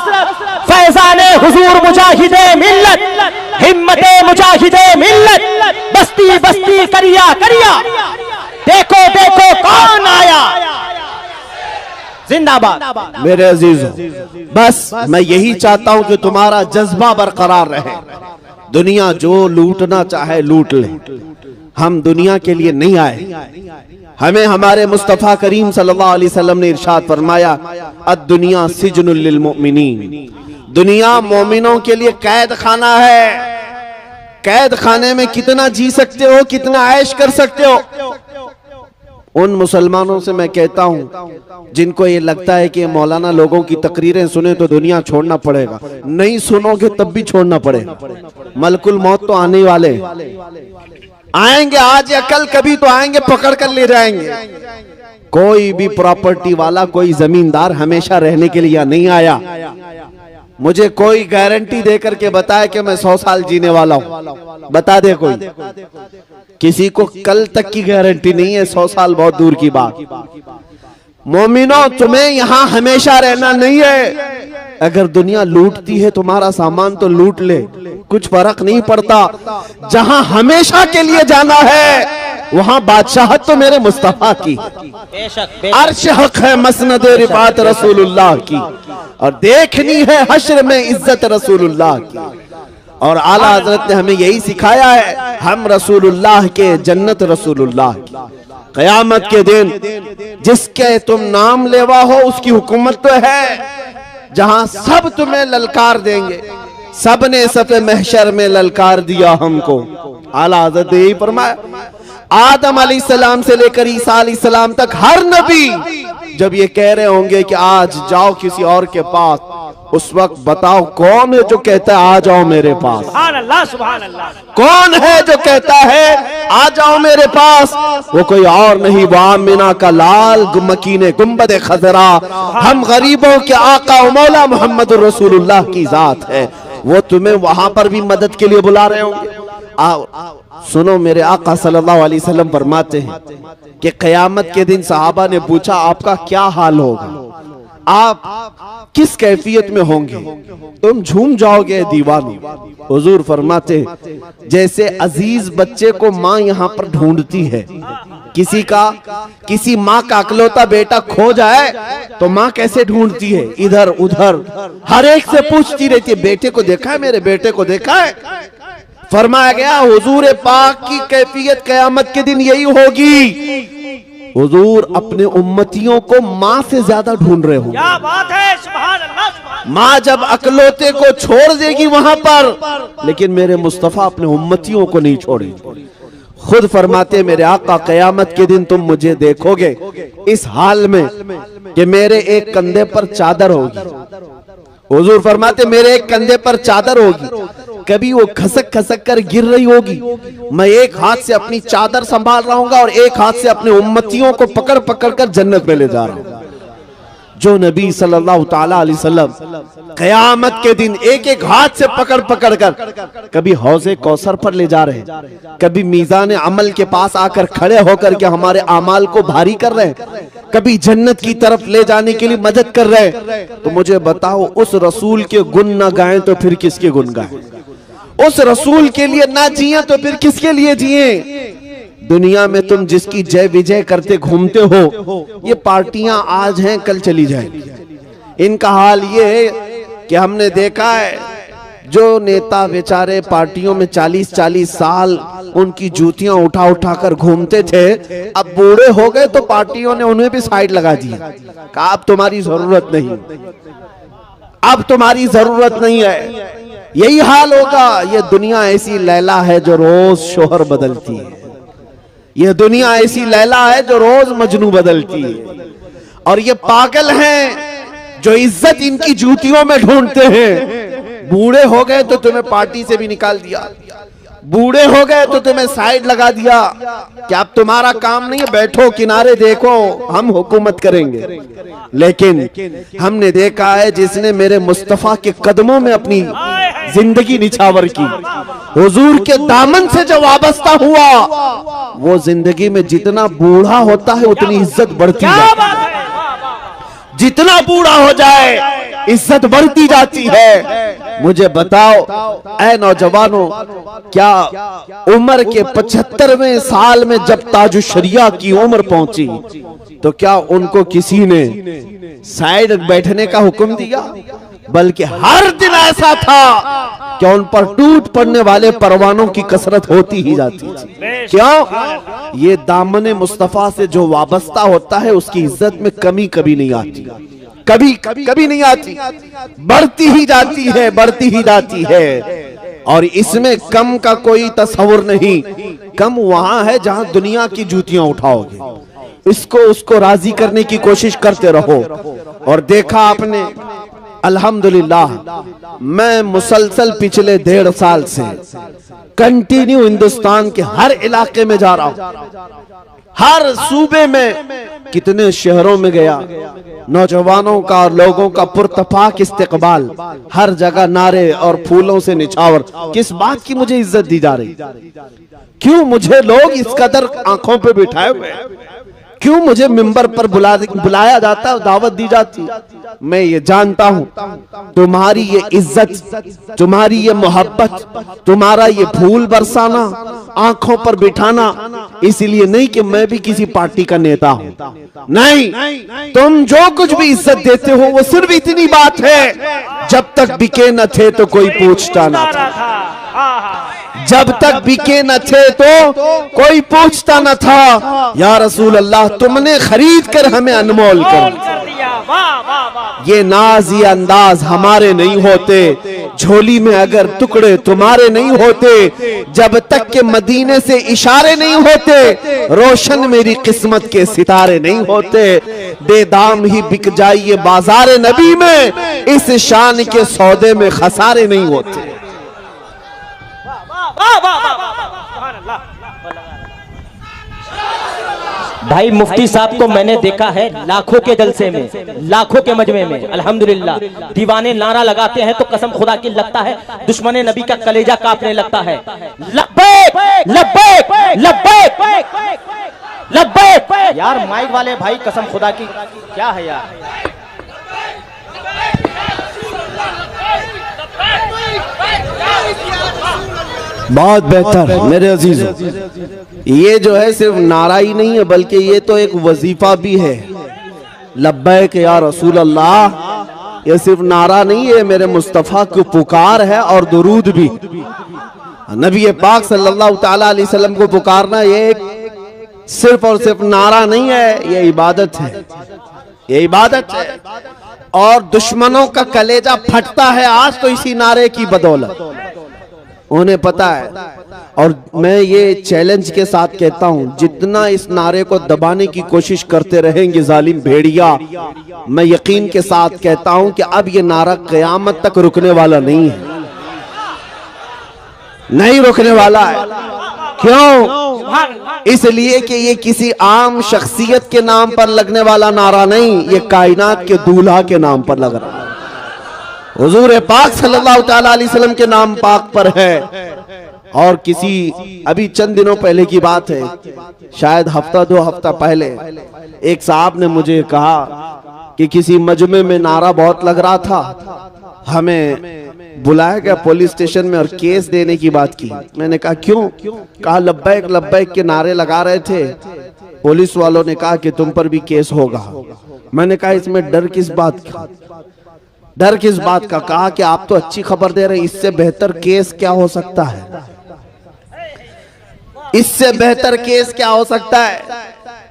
फैजाने हुजूर मुजाहिदे मिल्लत, हिम्मते मुजाहिदे मिल्लत, बस्ती बस्ती करिया करिया, देखो देखो कौन आया, जिंदाबाद। मेरे अजीजों, बस मैं यही चाहता हूं कि तुम्हारा जज्बा बरकरार रहे। दुनिया जो लूटना चाहे लूट ले, हम दुनिया के लिए नहीं आए। हमें हमारे मुस्तफा करीम सल्लल्लाहु अलैहि वसल्लम ने इरशाद फरमाया, अद-दुनिया सिजनुल लिल मुमिनीन, दुनिया मोमिनों के लिए कैद खाना है। कैद खाने में कितना जी सकते हो, कितना ऐश कर सकते हो। उन मुसलमानों से मैं कहता हूं जिनको ये लगता है कि मौलाना लोगों की तकरीरें सुने तो दुनिया छोड़ना पड़ेगा, नहीं सुनोगे तब भी छोड़ना पड़ेगा। मलकुल मौत तो आने वाले आएंगे, आज या कल कभी तो आएंगे, पकड़ कर ले जाएंगे। कोई भी प्रॉपर्टी वाला, कोई जमींदार हमेशा रहने के लिए नहीं आया। मुझे कोई गारंटी देकर के बताए कि मैं 100 साल जीने वाला हूं, बता दे कोई। किसी को कल तक की गारंटी नहीं है, 100 साल बहुत दूर की बात। मोमिनो, तुम्हें यहां हमेशा रहना नहीं है। अगर दुनिया लूटती है तुम्हारा सामान तो लूट ले, कुछ फर्क नहीं पड़ता। जहां हमेशा के लिए जाना है वहां बादशाहत तो मेरे मुस्तफा की, अर्श हक है मसनद रिफात रसूलुल्लाह की, और देखनी है हश्र में इज्जत रसूलुल्लाह की। और आला हजरत ने हमें यही सिखाया है, हम रसूलुल्लाह के, जन्नत रसूलुल्लाह की। कयामत के दिन जिसके तुम नाम लेवा हो उसकी हुकूमत तो है, जहां सब तुम्हें ललकार देंगे। सब ने सफ़े महशर में ललकार दिया हमको। आला हजरत ने यही फरमाया, आदम अलैहिस्सलाम से लेकर ईसा अलैहिस्सलाम तक हर नबी जब ये कह रहे होंगे कि आज जाओ किसी और के पास, उस वक्त बताओ कौन है जो कहता है आ जाओ मेरे पास? सुभान अल्लाह, सुभान अल्लाह। कौन है जो कहता है आ जाओ मेरे पास? वो कोई और नहीं, वो आमिना का लाल मकीने गुंबद खजरा, हम गरीबों के आका और मौला मोहम्मद रसूलुल्लाह की जात है। वो तुम्हें वहां पर भी मदद के लिए बुला रहे होंगे। आओ सुनो, मेरे आका सल्लल्लाहु अलैहि वसल्लम फरमाते हैं कि क़यामत के दिन सहाबा ने पूछा आपका क्या हाल होगा? आप किस कैफियत में होंगे, तुम झूम जाओगे दीवानो। हुजूर फरमाते जैसे अजीज बच्चे को माँ यहाँ पर ढूंढती है, किसी माँ का अकलौता बेटा खो जाए तो माँ कैसे ढूंढती है, इधर उधर हर एक से पूछती रहती है, बेटे को देखा है, मेरे बेटे को देखा है। फरमाया गया हुजूर पाक की कैफियत कयामत के दिन यही होगी, हुजूर अपने उम्मतियों को माँ से ज्यादा ढूंढ रहे होंगे। क्या बात है, सुभान अल्लाह, सुभान। माँ जब अकलौते को छोड़ देगी वहां पर, लेकिन मेरे मुस्तफा अपने उम्मतियों को नहीं छोड़ेंगे। खुद फरमाते मेरे आका कयामत के दिन तुम मुझे देखोगे इस हाल में कि मेरे एक कंधे पर चादर होगी। हुजूर फरमाते मेरे एक कंधे पर चादर होगी, कभी वो खसक खसक कर गिर रही होगी, मैं एक हाथ से अपनी चादर संभाल रहा हूँ और एक हाथ से अपने उम्मतियों को पकड़ पकड़ कर जन्नत में ले जा रहा हूँ। जो नबी सल्लल्लाहु ताला अलैहि वसल्लम कयामत के दिन एक एक हाथ से पकड़ पकड़ कर कभी हौज़े कौसर पर ले जा रहे हैं, कभी मीज़ान अमल के पास आकर खड़े होकर के हमारे आमाल को भारी कर रहे हैं, कभी जन्नत की तरफ ले जाने के लिए मदद कर रहे हैं। तो मुझे बताओ उस रसूल के गुण न गाएं तो फिर किसके गुण गाएं, उस रसूल के लिए ना जिए तो फिर किसके लिए जिए। दुनिया में तुम जिसकी जय विजय करते घूमते हो, ये पार्टियां आज हैं कल चली जाएंगी। इनका हाल ये है कि हमने देखा है जो नेता बेचारे पार्टियों में 40-40 साल उनकी जूतियां उठा उठा कर घूमते थे, अब बूढ़े हो गए तो पार्टियों ने उन्हें भी साइड लगा दी, कहा अब तुम्हारी जरूरत नहीं, अब तुम्हारी जरूरत नहीं है। यही हाल होगा। ये दुनिया ऐसी लैला है जो रोज शोहर बदलती है, ये दुनिया ऐसी लैला है जो रोज मजनू बदलती है, और ये पागल हैं जो इज्जत इनकी जूतियों में ढूंढते हैं। बूढ़े हो गए तो तुम्हें पार्टी से भी निकाल दिया, बूढ़े हो गए तो तुम्हें साइड लगा दिया, क्या अब तुम्हारा काम नहीं है, बैठो किनारे देखो हम हुकूमत करेंगे। लेकिन हमने देखा है जिसने मेरे मुस्तफा के कदमों में अपनी जिंदगी निछावर की, हुजूर के दामन से जो वाबस्ता हुआ, वो जिंदगी में जितना बूढ़ा होता है उतनी इज्जत बढ़ती है, जितना बूढ़ा हो जाए इज्जत बढ़ती जाती है। मुझे बताओ ऐ नौजवानों, क्या उम्र के 75वें साल में जब ताजुशरिया की उम्र पहुंची तो क्या उनको किसी ने साइड बैठने का हुक्म दिया, बल्कि हर दिन ऐसा था कि उन पर टूट पड़ने वाले परवानों की कसरत होती ही जाती थी। क्यों? ये दामने मुस्तफा से जो वाबस्ता होता है उसकी इज्जत में कमी कभी नहीं आती, कभी नहीं आती, बढ़ती ही जाती है, बढ़ती ही जाती है। और इसमें कम का कोई तस्वुर नहीं। कम वहां है जहां दुनिया की जूतियां उठाओगे, इसको उसको राजी करने की कोशिश करते रहो। और देखा आपने अल्हम्दुलिल्लाह, मैं मुसलसल पिछले 1.5 साल से कंटिन्यू हिंदुस्तान के हर इलाके में जा रहा हूं, हर सूबे में, कितने शहरों में गया, नौजवानों का और लोगों का पुरतफाक इस्तेकबाल, हर जगह नारे और फूलों से निछावर। किस बात की मुझे इज्जत दी जा रही, क्यों मुझे लोग इस कदर आंखों पे बिठाए हुए, क्यों मुझे मिंबर पर बुलाया जाता है, दावत दी जाती। मैं ये जानता हूं तुम्हारी ये इज्जत, तुम्हारी ये मोहब्बत, तुम्हारा ये फूल बरसाना, आंखों पर बिठाना, इसलिए नहीं कि मैं भी किसी पार्टी का नेता हूं, नहीं, तुम जो कुछ भी इज्जत देते हो वो सिर्फ इतनी बात है, जब तक बिके न थे तो कोई पूछता न था, जब तक बिके न थे तो कोई पूछता न था। या रसूल अल्लाह, तुमने खरीद कर हमें अनमोल कर दिया। ये नाज ये अंदाज हमारे नहीं होते, झोली में अगर टुकड़े तुम्हारे नहीं होते, जब तक के मदीने से इशारे नहीं होते, रोशन मेरी किस्मत के सितारे नहीं होते। बेदाम ही बिक जाइए बाजार नबी में, इस शान के सौदे में खसारे नहीं होते। भाई मुफ्ती साहब को मैंने देखा है लाखों के जलसे में, लाखों के मजमे में, अल्हम्दुलिल्लाह दीवाने नारा लगाते हैं तो कसम खुदा की लगता है दुश्मन नबी का कलेजा कांपने लगता है। लब्बैक लब्बैक लब्बैक लब्बैक। यार माइक वाले भाई, कसम खुदा की क्या है यार, बहुत बेहतर मेरे अजीजों, ये जो है सिर्फ नारा ही नहीं है बल्कि ये तो एक वजीफा भी है। लब्बैक या रसूल अल्लाह, ये सिर्फ नारा नहीं है, मेरे मुस्तफ़ा की पुकार है और दुरूद भी। नबी पाक सल्लल्लाहु ताला अलैहि वसल्लम को पुकारना ये सिर्फ और सिर्फ नारा नहीं है, ये इबादत है, ये इबादत है। और दुश्मनों का कलेजा फटता है आज तो इसी नारे की बदौलत, उन्हें पता है। और मैं ये चैलेंज के साथ कहता हूं, जितना इस नारे को दबाने की कोशिश करते रहेंगे जालिम भेड़िया, मैं यकीन के साथ कहता हूं कि अब ये नारा क़यामत तक रुकने वाला नहीं है, नहीं रुकने वाला है। क्यों? इसलिए कि ये किसी आम शख्सियत के नाम पर लगने वाला नारा नहीं, ये कायनात के दूल्हा के नाम पर लग रहा है, हुजूर पाक सल्लल्लाहु ताला अलैहि वसल्लम के नाम पाक पर है। और किसी अभी चंद दिनों पहले की बात है, शायद हफ्ता 2 हफ्ता पहले एक साहब ने मुझे कहा कि किसी मजमे में नारा बहुत लग रहा था, हमें बुलाया गया पुलिस स्टेशन में और केस देने की बात की। मैंने कहा क्यों? कहा लब्बैक लब्बैक के नारे लगा रहे थे, पुलिस वालों ने कहा कि तुम पर भी केस होगा। मैंने कहा इसमें डर किस बात का, डर किस बात का? कहा कि आप तो अच्छी खबर दे रहे हैं, इससे बेहतर केस क्या हो सकता है, इससे बेहतर केस क्या हो सकता है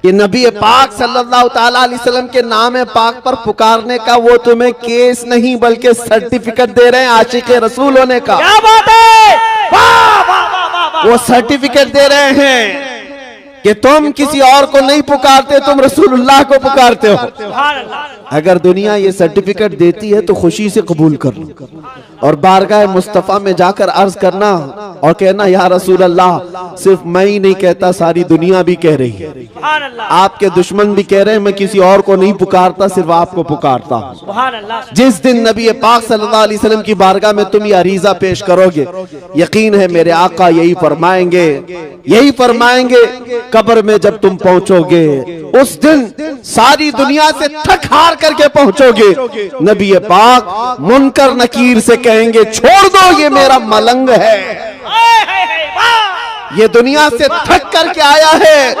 कि नबी पाक सल्लल्लाहु ताला अलैहि वसल्लम के नाम पाक पर पुकारने का वो तुम्हें केस नहीं बल्कि सर्टिफिकेट दे रहे हैं आशिक रसूल होने का। क्या बात है, वाह वाह वाह वाह। वो सर्टिफिकेट दे रहे हैं कि तुम किसी और को नहीं पुकारते, तुम रसूलुल्लाह को पुकारते हो। अगर दुनिया ये सर्टिफिकेट देती है तो खुशी से कबूल कर लो और बारगाह मुस्तफा में जाकर अर्ज करना और कहना या रसूल अल्लाह, सिर्फ मैं ही नहीं कहता, सारी दुनिया भी कह रही है, आपके दुश्मन भी कह रहे हैं, मैं किसी और को नहीं पुकारता, सिर्फ आपको पुकारता हूं। जिस दिन नबी पाक सल्लल्लाहु अलैहि वसल्लम की बारगाह में तुम ये अरीजा पेश करोगे, यकीन है मेरे आका यही फरमाएंगे, यही फरमाएंगे, कब्र में जब तुम पहुंचोगे उस दिन सारी दुनिया से थक हार करके पहुंचोगे, नबी पाक मुनकर नकीर से कहेंगे छोड़ दो ये मेरा मलंग है, ये दुनिया से थक करके आया है,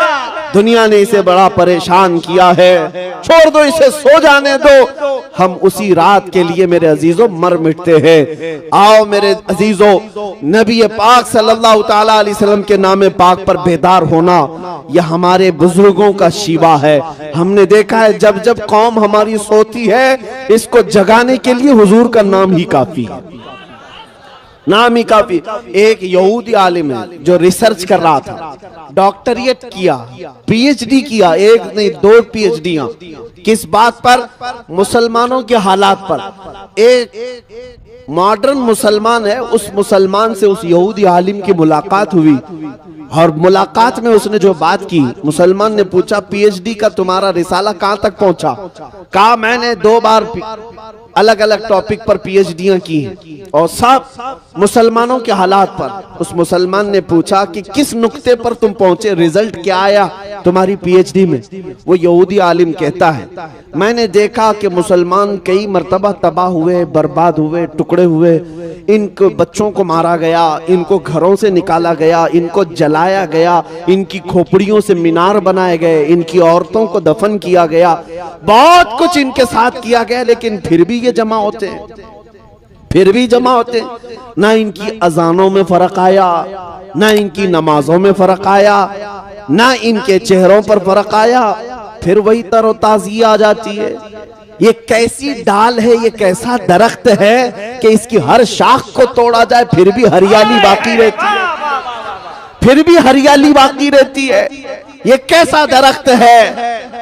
दुनिया ने इसे बड़ा परेशान किया है, छोड़ दो इसे, सो जाने दो। हम उसी रात के लिए मेरे अजीजों मर मिटते हैं। आओ मेरे अजीजों, नबी पाक सल्लल्लाहु ताला अलैहि वसल्लम के नाम पाक पर बेदार होना यह हमारे बुजुर्गों का शिवा है। हमने देखा है जब जब कौम हमारी सोती है, इसको जगाने के लिए हुजूर का नाम ही काफी है, नाम ही काफी। एक यहूदी आलिम है जो रिसर्च कर रहा था, डॉक्टरेट किया, पीएचडी किया, एक नहीं 2 पीएचडियां, किस बात पर? मुसलमानों के हालात पर। एक मॉडर्न मुसलमान है, उस मुसलमान से उस यहूदी आलिम की मुलाकात हुई और मुलाकात में उसने जो बात की, मुसलमान ने पूछा पीएचडी का तुम्हारा रिसाला कहां तक पहुंचा? कहा मैंने 2 बार अलग अलग टॉपिक पर पीएचडियां की हैं और सब मुसलमानों के हालात पर। उस मुसलमान ने पूछा कि किस नुक्ते पर तुम पहुंचे, रिजल्ट क्या आया तुम्हारी पीएचडी में? वो यहूदी आलिम कहता है मैंने देखा कि मुसलमान कई मर्तबा तबाह हुए, बर्बाद हुए, टुकड़े हुए, इनको बच्चों को मारा गया, इनको घरों से निकाला गया, इनको जलाया गया, इनकी खोपड़ियों से मीनार बनाए गए, इनकी औरतों को दफन किया गया, बहुत कुछ इनके साथ किया गया, लेकिन फिर भी ये जमा होते हैं, फिर भी जमा होते हैं। ना इनकी अजानों में फर्क आया, ना इनकी नमाजों में फर्क आया, ना इनके चेहरों पर फर्क आया, फिर वही तरोताजी आ जाती है। ये कैसी डाल है, ये कैसा दरख्त है कि इसकी हर शाख को तोड़ा जाए फिर भी हरियाली बाकी रहती है, फिर भी हरियाली बाकी रहती है। ये कैसा दरख्त है?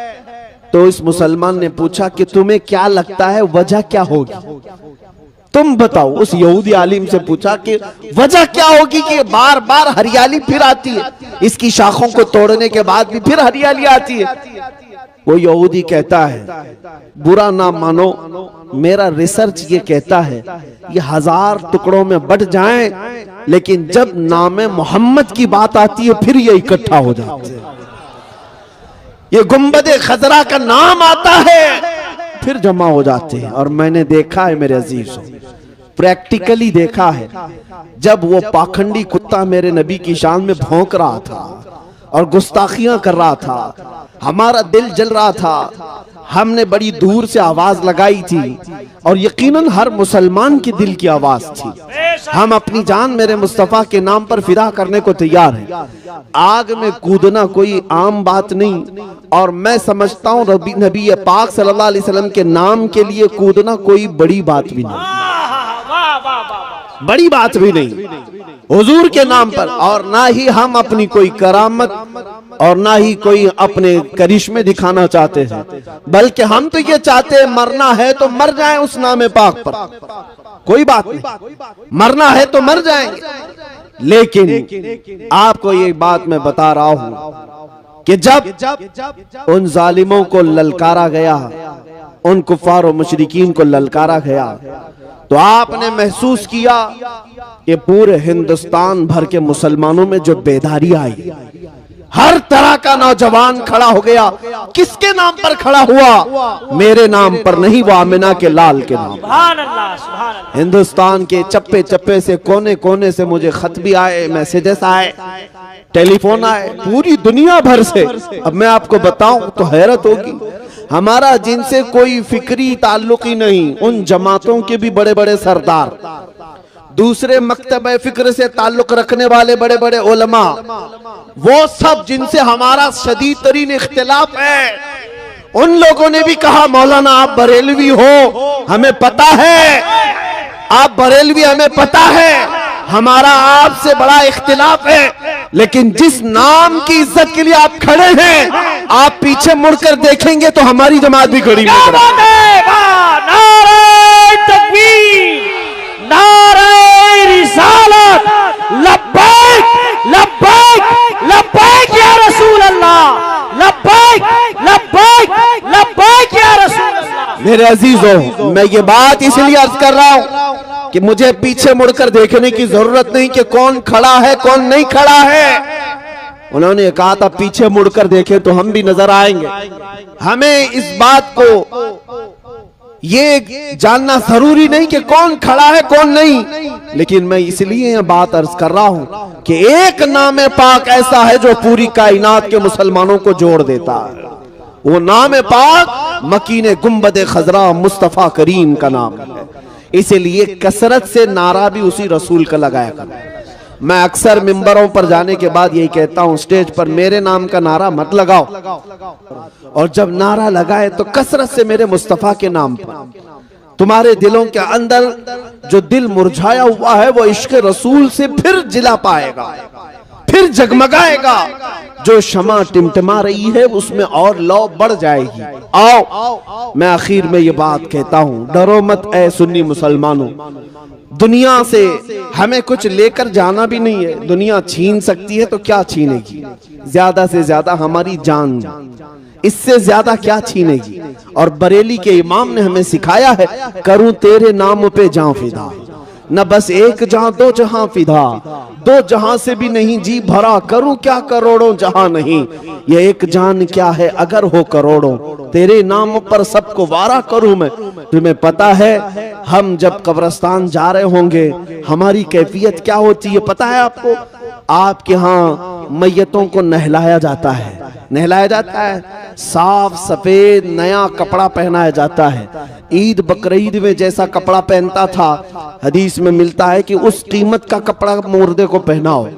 तो इस मुसलमान ने पूछा कि तुम्हें क्या लगता है वजह क्या होगी, तुम बताओ। उस यहूदी आलिम से पूछा कि वजह क्या होगी कि बार बार हरियाली फिर आती है, इसकी शाखों को तोड़ने के बाद भी फिर हरियाली आती है। वो यहूदी कहता है बुरा ना मानो, मेरा रिसर्च ये कहता है ये 1000 टुकड़ों में बट जाएं, लेकिन जब नाम मोहम्मद की बात आती है फिर ये इकट्ठा हो जाते हैं। ये गुंबदे खजरा का नाम आता है फिर जमा हो जाते हैं। और मैंने देखा है मेरे अजीजों, प्रैक्टिकली देखा है। जब वो पाखंडी कुत्ता मेरे नबी की शान में भौंक रहा था और गुस्ताखियां कर रहा था, हमारा दिल जल रहा था। हमने बड़ी दूर से आवाज लगाई थी और यकीनन हर मुसलमान के दिल की आवाज थी। हम अपनी जान मेरे मुस्तफा के नाम पर फिदा करने को तैयार हैं। आग में कूदना कोई आम बात नहीं, और मैं समझता हूँ नबी पाक सल्लल्लाहु अलैहि वसल्लम के नाम के लिए कूदना कोई बड़ी बात भी नहीं, बड़ी बात भी नहीं हुजूर के नाम पर। और ना ही हम अपनी कोई करामत और ना ही कोई अपने करिश्मे दिखाना चाहते हैं, बल्कि हम तो ये चाहते हैं मरना है तो मर जाएं उस नाम पाक पर, कोई बात नहीं, मरना है तो मर जाएंगे। लेकिन आपको ये बात मैं बता रहा हूं कि जब उन जालिमों को ललकारा गया, उन कुफार और मुशरिकीन को ललकारा गया, तो आपने महसूस किया कि पूरे हिंदुस्तान भर के मुसलमानों में जो बेदारी आई, हर तरह का नौजवान खड़ा हो गया। किसके नाम पर खड़ा हुआ? मेरे नाम पर नहीं, वो आमिना के लाल के नाम। सुभान अल्लाह, सुभान अल्लाह। हिंदुस्तान के चप्पे चप्पे से, कोने कोने से मुझे खत भी आए, मैसेजेस आए, टेलीफोन आए, पूरी दुनिया भर से। अब मैं आपको बताऊं तो हैरत होगी, हमारा जिनसे कोई फिक्री ताल्लुक ही नहीं, उन जमातों के भी बड़े बड़े सरदार, दूसरे मकतबे फिक्र से ताल्लुक रखने वाले बड़े बड़े उलमा, वो सब जिनसे हमारा शदीद तरीन इख्तिलाफ है, उन लोगों ने भी कहा मौलाना आप बरेलवी हो, हमें पता है आप बरेलवी, हमें पता है हमारा आपसे बड़ा इख्तिलाफ है, लेकिन जिस नाम की इज्जत के लिए आप खड़े हैं, आप पीछे मुड़कर देखेंगे तो हमारी जमात भी खड़ी है। नारे तकबीर, नारे रिसालत, लब्बैक लब्बैक लब्बैक या रसूल अल्लाह, लब्बैक लब्बैक लब्बैक या रसूल अल्लाह। मेरे अजीजों, मैं ये बात इसलिए अर्ज कर रहा हूं कि मुझे पीछे मुड़कर देखने की जरूरत नहीं कि कौन खड़ा है कौन नहीं खड़ा है। उन्होंने कहा था पीछे मुड़कर देखें तो हम भी नजर आएंगे। हमें इस बात को ये जानना जरूरी नहीं कि कौन खड़ा है कौन नहीं, लेकिन मैं इसलिए यह बात अर्ज कर रहा हूं कि एक नाम पाक ऐसा है जो पूरी कायनात के मुसलमानों को जोड़ देता है। वो नाम पाक मकीने गुंबद खजरा मुस्तफा करीम का नाम है। इसलिए कसरत से नारा भी उसी रसूल का लगाया कर। मैं अक्सर मिंबरों पर जाने के बाद यही कहता हूं, स्टेज पर मेरे नाम का नारा मत लगाओ, और जब नारा लगाए तो कसरत से मेरे मुस्तफा के नाम पर। तुम्हारे दिलों के अंदर जो दिल मुरझाया हुआ है वो इश्क रसूल से फिर जिला पाएगा, फिर जगमगाएगा। जो शमा टिमटिमा रही है उसमें और लौ बढ़ जाएगी। आओ, मैं आखिर में ये बात कहता हूं, डरो मत ऐ सुन्नी मुसलमानों। दुनिया से हमें कुछ लेकर जाना भी नहीं है। दुनिया छीन सकती है तो क्या छीनेगी? ज्यादा से ज्यादा हमारी जान, इससे ज्यादा क्या छीनेगी? और बरेली के इमाम ने हमें सिखाया है, करूं तेरे नाम पे जान फिदा, न बस एक जहां दो जहां फिदा, दो जहां से भी नहीं जी भरा, करूं क्या करोड़ों जहां नहीं। ये एक जान क्या है अगर हो करोड़ों, तेरे नाम पर सबको वारा करूं मैं। तुम्हें पता है हम जब कब्रिस्तान जा रहे होंगे हमारी कैफियत क्या होती है पता है आपको? आपके यहाँ मैयतों को नहलाया जाता है, नहलाया जाता है, साफ सफेद नया कपड़ा पहनाया जाता है। ईद बकरीद में जैसा कपड़ा पहनता था, हदीस में मिलता है कि उस कीमत का कपड़ा मुर्दे को पहनाओ,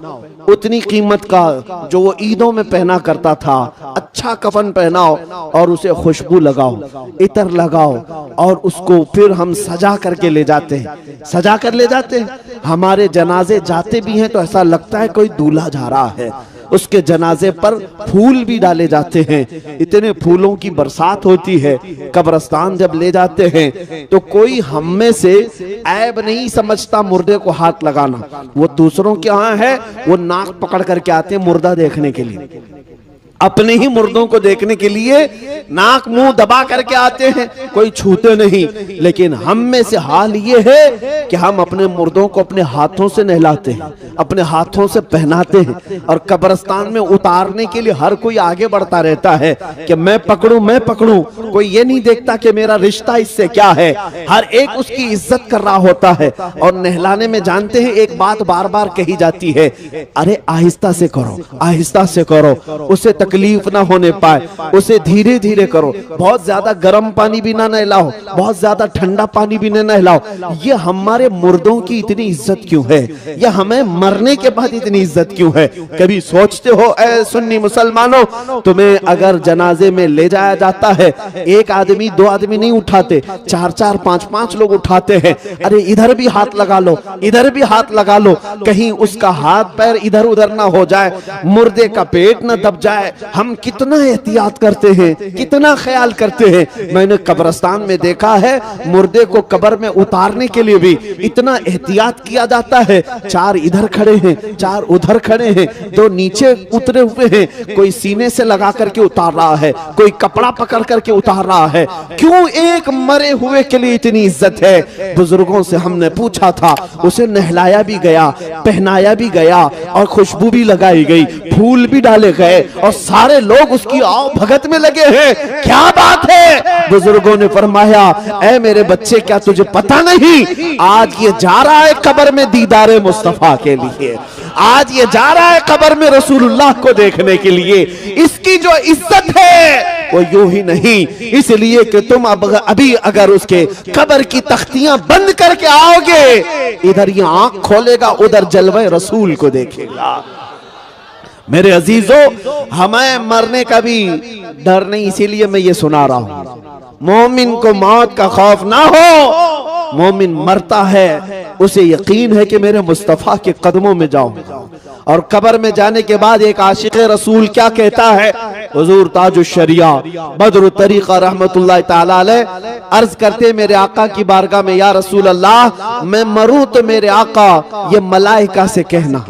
उतनी कीमत का जो वो ईदों में पहना करता था। अच्छा कफन पहनाओ और उसे खुशबू लगाओ, इतर लगाओ, और उसको फिर हम सजा करके ले जाते हैं, सजा कर ले जाते हैं। हमारे जनाजे जाते भी हैं तो ऐसा लगता है कोई दूल्हा जा रहा है। उसके जनाजे पर फूल भी डाले जाते हैं, इतने फूलों की बरसात होती है। कब्रिस्तान जब ले जाते हैं तो कोई हम में से ऐब नहीं समझता मुर्दे को हाथ लगाना। वो दूसरों के यहाँ है, वो नाक पकड़ करके आते हैं मुर्दा देखने के लिए। अपने ही मुर्दों को देखने के लिए नाक मुंह दबा करके आते हैं, कोई छूते नहीं। लेकिन हम में से हाल ये है कि हम अपने मुर्दों को अपने हाथों से नहलाते हैं, अपने हाथों से पहनाते हैं, और कब्रिस्तान में उतारने के लिए हर कोई आगे बढ़ता रहता है कि मैं पकड़ूं, मैं पकड़ूं। कोई ये नहीं देखता कि मेरा रिश्ता इससे क्या है। हर एक उसकी इज्जत कर रहा होता है। और नहलाने में जानते हैं एक बात बार बार कही जाती है, अरे आहिस्ता से करो, आहिस्ता से करो, उसे तकलीफ ना होने पाए, उसे धीरे धीरे करो। बहुत ज्यादा गर्म पानी भी ना नहलाओ, बहुत ज्यादा ठंडा पानी भी ना नहलाओ। ये हमारे मुर्दों की इतनी इज्जत क्यों है, या हमें मरने के बाद इतनी इज्जत क्यों है? कभी सोचते हो ऐ सुन्नी मुसलमानों, तुम्हें अगर जनाजे में ले जाया जाता है, एक आदमी दो आदमी नहीं उठाते, चार चार पांच पांच लोग उठाते हैं। अरे इधर भी हाथ लगा लो, इधर भी हाथ लगा लो, कहीं उसका हाथ पैर इधर उधर ना हो जाए, मुर्दे का पेट ना दब जाए। हम कितना एहतियात करते हैं, कितना ख्याल करते हैं। मैंने कब्रिस्तान में देखा है, मुर्दे को कब्र में उतारने के लिए भी इतना एहतियात किया जाता है। चार इधर खड़े हैं, चार उधर खड़े हैं, दो नीचे उतरे हुए हैं, कोई सीने से लगा करके उतार रहा है, कोई कपड़ा पकड़ करके उतार रहा है। क्यों एक मरे हुए के लिए इतनी इज्जत है? बुजुर्गों से हमने पूछा था, उसे नहलाया भी गया, पहनाया भी गया, और खुशबू भी लगाई गई, फूल भी डाले गए, और सारे लोग उसकी आओ भगत में लगे हैं। क्या बात है? बुजुर्गों ने फरमाया, ऐ मेरे बच्चे, क्या तुझे पता नहीं, आज ये जा रहा है कब्र में दीदारे मुस्तफा के लिए, आज ये जा रहा है कब्र में रसूलुल्लाह को देखने के लिए। इसकी जो इज्जत है वो यूं ही नहीं, इसलिए कि तुम अभी अगर उसके कब्र की तख्तियां बंद करके आओगे, इधर ये आंख खोलेगा, उधर जलवे रसूल को देखेगा। मेरे अजीजों, हमें मरने का भी डर नहीं, इसीलिए मैं ये सुना रहा हूं। मोमिन को मौत का खौफ ना हो, मोमिन मरता है, उसे यकीन है कि मेरे मुस्तफा के कदमों में जाऊं। और कब्र में जाने के बाद एक आशिक रसूल क्या कहता है? हुजूर ताजुश शरिया बदर तरीका रहमतुल्लाह ताला अलैह अर्ज करते मेरे आका की बारगाह में, या रसूल अल्लाह, मैं मरूं तो मेरे आका ये मलाइका से कहना,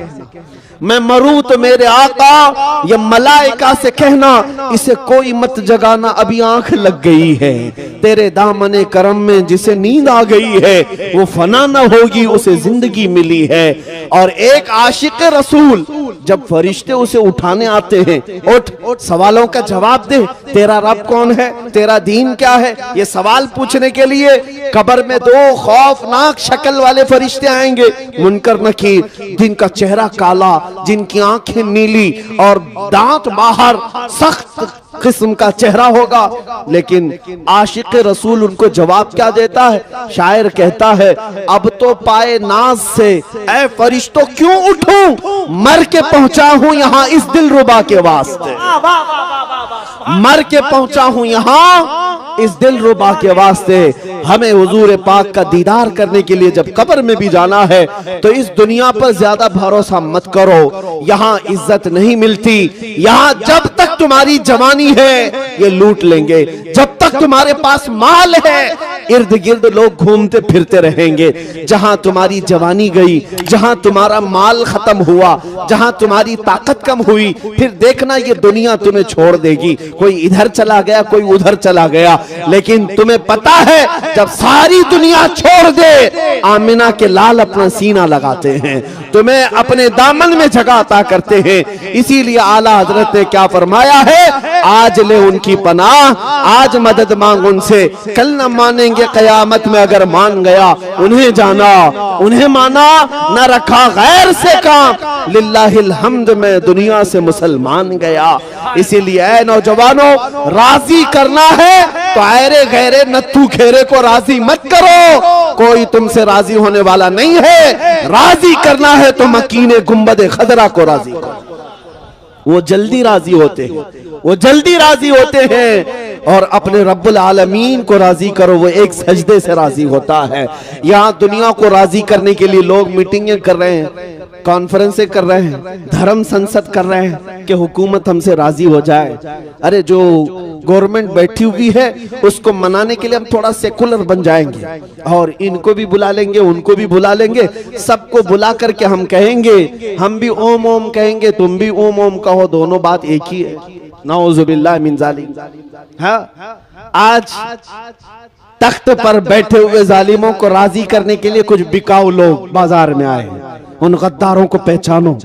मैं मरूं तो मेरे आका ये मलाइका से कहना, इसे कोई मत जगाना, अभी आंख लग गई है। तेरे दामने करम में जिसे नींद आ गई है, वो फना न होगी, उसे जिंदगी मिली है। और एक आशिक रसूल जब फरिश्ते उसे उठाने आते हैं, उठ सवालों का जवाब दे, तेरा रब कौन है, तेरा दीन क्या है, ये सवाल पूछने के लिए कब्र में दो खौफनाक शक्ल वाले फरिश्ते आएंगे, मुनकर नकीर, जिनका चेहरा काला, जिनकी आंखें नीली और दांत बाहर, सख्त किस्म का चेहरा होगा। लेकिन आशिक रसूल उनको जवाब क्या देता है? शायर कहता है, अब तो पाए नाज से ऐ फरिश्तों क्यों उठूं, मर के पहुंचा हूं यहां इस दिलरुबा के वास्ते, मर के पहुंचा हूं यहां इस दिलरुबा के वास्ते। हमें हुजूर पाक का दीदार करने के लिए जब कब्र में भी जाना है, तो इस दुनिया पर ज्यादा भरोसा मत करो, यहाँ इज्जत नहीं मिलती। यहाँ जब तक तुम्हारी जवानी है ये लूट लेंगे, जब तक तुम्हारे पास माल है इर्द गिर्द लोग घूमते फिरते रहेंगे। जहां तुम्हारी जवानी गई, जहां तुम्हारा माल खत्म हुआ, जहां तुम्हारी ताकत कम हुई, फिर देखना ये दुनिया तुम्हें छोड़ देगी। कोई इधर चला गया, कोई उधर चला गया, लेकिन तुम्हें पता है जब सारी दुनिया छोड़ दे, आमिना के लाल अपना सीना लगाते हैं, तुम्हें अपने दामन में जगह अता करते हैं। इसीलिए आला हजरत ने क्या फरमाया है, आज ले उनकी पनाह, आज मदद मांग उनसे, कल न मानेंगे कयामत में, अगर मान गया उन्हें जाना, उन्हें माना, न रखा गैर से काम, लिल्लाहिल हम्द में दुनिया से मुसलमान गया। इसीलिए ऐ नौजवानों, राजी करना है तो ऐरे गहरे नत्थू खेरे को राजी मत करो, कोई तुमसे राजी होने वाला नहीं है। राजी करना है तो मकीने गुंबदे खदरा को राजी करो, वो जल्दी राजी होते हैं, वो जल्दी राजी होते हैं। और अपने रब्बुल आलमीन को राजी करो, वो एक सजदे से राजी होता है। यहाँ दुनिया को राजी करने के लिए लोग मीटिंगें कर रहे हैं, कॉन्फ्रेंसें कर रहे हैं, धर्म संसद कर रहे हैं कि हुकूमत हमसे राजी हो जाए। अरे जो गवर्नमेंट बैठी हुई है उसको मनाने के लिए हम थोड़ा सेकुलर बन जाएंगे, और इनको भी बुला लेंगे, उनको भी बुला लेंगे, सबको बुला करके हम कहेंगे, हम भी ओम ओम कहेंगे, तुम भी ओम ओम कहो, दोनों बात एक ही है। नाउजुबिल्लाह मिन जालिम। हाँ, आज तख्त पर बैठे हुए जालिमों को राजी करने के लिए कुछ बिकाऊ लोग बाजार में आए हैं। उन गद्दारों को पहचानो।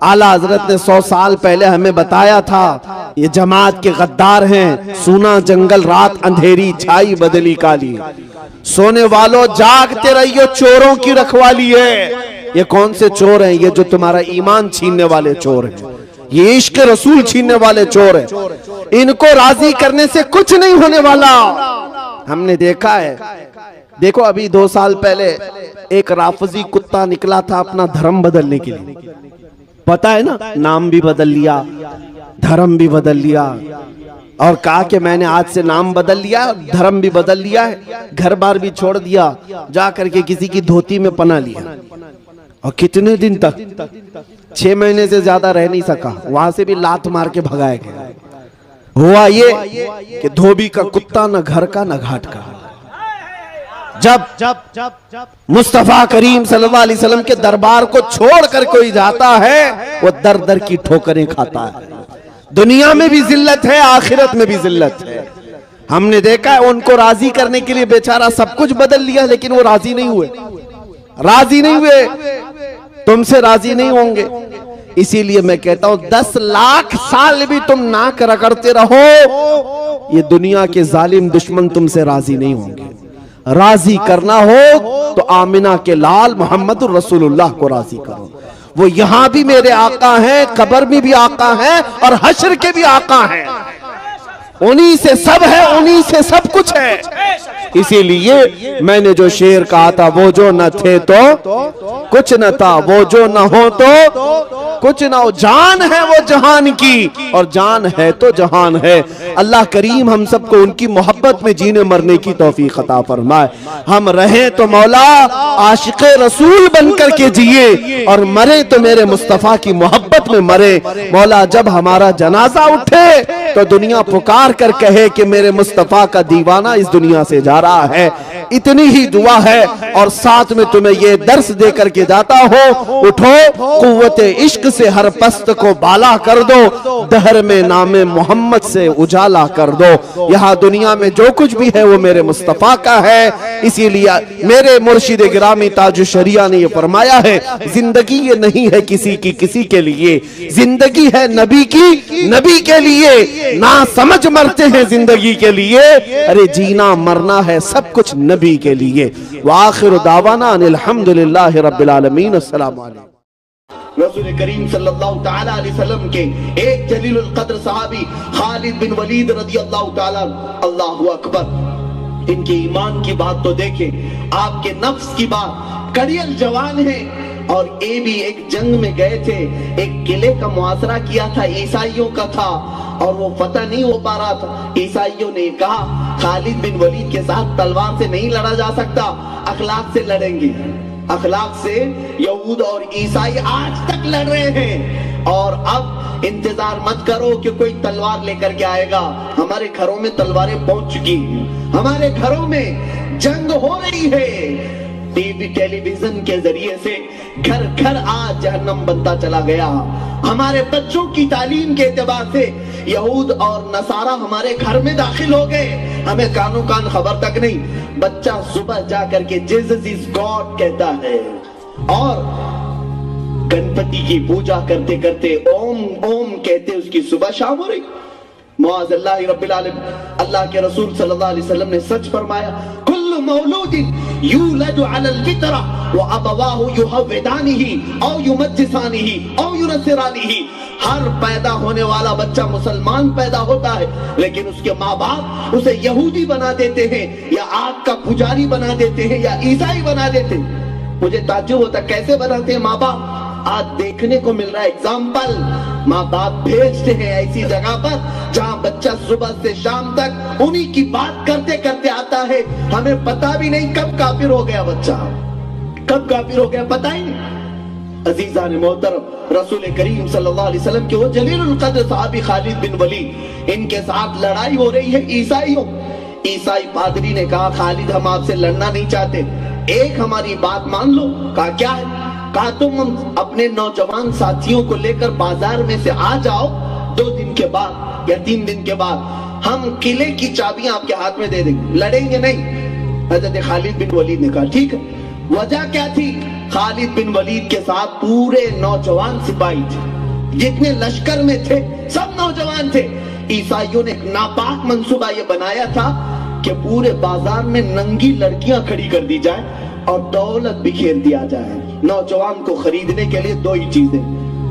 आला हजरत ने 100 साल पहले हमें बताया था, ये जमात के गद्दार हैं। सूना जंगल रात अंधेरी छाई बदली काली, सोने वालों जागते रहियो चोरों की रखवाली है। ये कौन से चोर हैं? ये जो तुम्हारा ईमान छीनने वाले चोर हैं, ये इश्क रसूल छीनने वाले चोर हैं। इनको राजी करने से कुछ नहीं होने वाला। हमने देखा है, देखो अभी 2 साल पहले एक राफजी कुत्ता निकला था अपना धर्म बदलने के लिए। पता है ना, नाम भी बदल लिया, धर्म भी बदल लिया और कहा कि मैंने आज से नाम बदल लिया, धर्म भी बदल लिया है, घर बार भी छोड़ दिया, जा करके किसी की धोती में पना लिया। और कितने दिन तक, 6 महीने से ज्यादा रह नहीं सका, वहां से भी लात मार के भगाया गया। हुआ ये कि धोबी का कुत्ता न घर का न घाट का। जब मुस्तफा करीम सल्लल्लाहु अलैहि वसल्लम के दरबार को छोड़कर कोई जाता है, वो दर दर की ठोकरें खाता है। दुनिया में भी जिल्लत है, आखिरत में भी जिल्लत है। हमने देखा है, उनको राजी करने के लिए बेचारा सब कुछ बदल लिया, लेकिन वो राजी नहीं हुए। राजी नहीं हुए, तुमसे राजी नहीं होंगे। इसीलिए मैं कहता हूं 10 लाख साल भी तुम नाक रगड़ते रहो, ये दुनिया के जालिम दुश्मन तुमसे राजी नहीं होंगे। राजी करना हो तो आमिना के लाल मोहम्मद रसूलुल्लाह को राजी करो। वो यहां भी मेरे आका हैं, कब्र में भी आका हैं और हश्र के भी आका हैं। उन्हीं से सब है, उन्हीं से सब कुछ है। इसीलिए मैंने जो शेर कहा था, वो जो न थे तो कुछ न था, वो जो न हो तो कुछ न हो। जान है वो जहान की और जान है तो जहान है। अल्लाह करीम हम सबको उनकी मोहब्बत में जीने मरने की तौफीक अता फरमाए। हम रहे तो मौला आशिक़े रसूल बनकर के जिए और मरे तो मेरे मुस्तफ़ा की मोहब्बत में मरे। मौला जब हमारा जनाजा उठे तो दुनिया पुकार कर कहे कि मेरे मुस्तफ़ा का दीवाना इस दुनिया से जा रहा है। इतनी ही दुआ है और साथ में तुम्हें ये दर्स दे करके जाता हो, उठो कुव्वते इश्क से हर पस्त को बाला कर दो, दहर में नामे मोहम्मद से उजाला कर दो। यहाँ दुनिया में जो कुछ भी है वो मेरे मुस्तफ़ा का है। इसीलिए मेरे मुर्शिद गिरामी ताजु शरिया ने ये फरमाया है, जिंदगी ये नहीं है किसी की किसी के लिए, जिंदगी है नबी की नबी के लिए। ना समझ मरते हैं जिंदगी के लिए, अरे जीना मरना है सब कुछ नबी के लिए। व आखिर दावाना अल्हम्दुलिल्लाहि रब्बिल आलमीन। अस्सलामु अलैकुम। रसूल करीम सल्लल्लाहु तआला अलैहि वसल्लम के एक जलीलुल कद्र सहाबी खालिद बिन वलीद रदियल्लाहु तआला, अल्लाहु अकबर। इनके ईमान की बात तो देखें, आपके नफ्स की बात। कड़ियल जवान है और ये भी एक जंग में गए थे, एक किले का मुआसरा किया था, ईसाइयों का था और वो फतह नहीं हो पा रहा था। ईसाइयों ने कहा खालिद बिन वलीद के साथ तलवार से नहीं लड़ा जा सकता, अखलाक से लड़ेंगे। अखलाक से यहूद और ईसाई आज तक लड़ रहे हैं। और अब इंतजार मत करो कि कोई तलवार लेकर के आएगा। हमारे घरों में तलवारें पहुंच चुकी हैं, हमारे घरों में जंग हो रही है। टीवी टेलीविजन के जरिए से घर घर आज जहन्नम बनता चला गया। हमारे बच्चों की तालीम के एतबार से यहूद और नसारा हमारे घर में दाखिल हो गए, हमें कानों कान खबर तक नहीं। बच्चा सुबह जा करके जीसस इज गॉड कहता है और गणपति की पूजा करते करते ओम ओम कहते उसकी सुबह शाम हो रही। मुआज़ रब्बिल आलमीन, अल्लाह के रसूल सल्लल्लाहु अलैहि वसल्लम ने सच फरमाया, कुल्लु मौलूदिन यूलदु अलल फितरा व अबवाहु युहव्विदानिही औ युमज्जिसानिही औ युनसिरानिही। हर पैदा होने वाला बच्चा मुसलमान पैदा होता है, लेकिन उसके माँ बाप उसे यहूदी बना देते हैं या आग का पुजारी बना देते हैं या ईसाई बना देते हैं। मुझे ताज्जुब होता कैसे बनाते हैं माँ बाप। आज देखने को मिल रहा है एग्जाम्पल, माँ बाप भेजते हैं ऐसी जगह पर जहाँ बच्चा सुबह से शाम तक उन्हीं की बात करते करते आता है। हमें पता भी नहीं कब काफिर हो गया बच्चा, कब काफिर हो गया पता ही नहीं। अजीजान मोहतरम, रसूल करीम सल्लल्लाहु अलैहि वसल्लम के वो जलीलुल कद्र सहाबी खालिद बिन वलीद, इनके साथ लड़ाई हो रही है ईसाइयों। ईसाई पादरी ने कहा खालिद हम आपसे लड़ना नहीं चाहते, एक हमारी बात मान लो। कहा क्या है? कहा तुम अपने नौजवान साथियों को लेकर बाजार में से आ जाओ, 2 दिन के बाद या 3 दिन के बाद हम किले की चाबियां आपके हाथ में दे देंगे, लड़ेंगे नहीं। हजरत खालिद बिन वलीद ने कहा ठीक है। वजह क्या थी? खालिद बिन वलीद के साथ पूरे नौजवान सिपाही थे, जितने लश्कर में थे सब नौजवान थे। ईसाइयों ने एक नापाक मंसूबा ये बनाया था कि पूरे बाजार में नंगी लड़कियां खड़ी कर दी जाए और दौलत बिखेर दिया जाए। नौजवान को खरीदने के लिए 2 ही चीजें,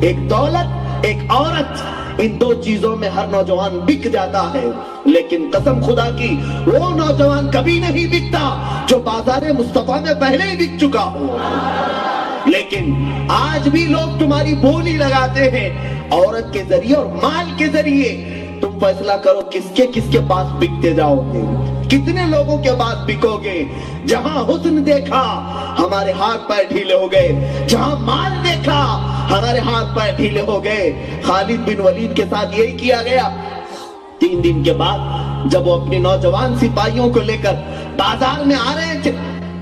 एक दौलत एक औरत। इन 2 चीजों में हर नौजवान बिक जाता है, लेकिन कसम खुदा की वो नौजवान कभी नहीं बिकता जो बाजार मुस्तफा में पहले ही बिक चुका हो। लेकिन आज भी लोग तुम्हारी बोली लगाते हैं औरत के जरिए और माल के जरिए। तुम फैसला करो किसके किसके पास बिकते जाओगे, कितने लोगों के पास बिकोगे। जहां हुस्न देखा हमारे हाथ पैर ढीले हो गए, जहां माल देखा हमारे हाथ पैर ढीले हो गए। खालिद बिन वलीद के साथ यही किया गया। 3 दिन के बाद जब वो अपने नौजवान सिपाहियों को लेकर बाजार में आ रहे थे,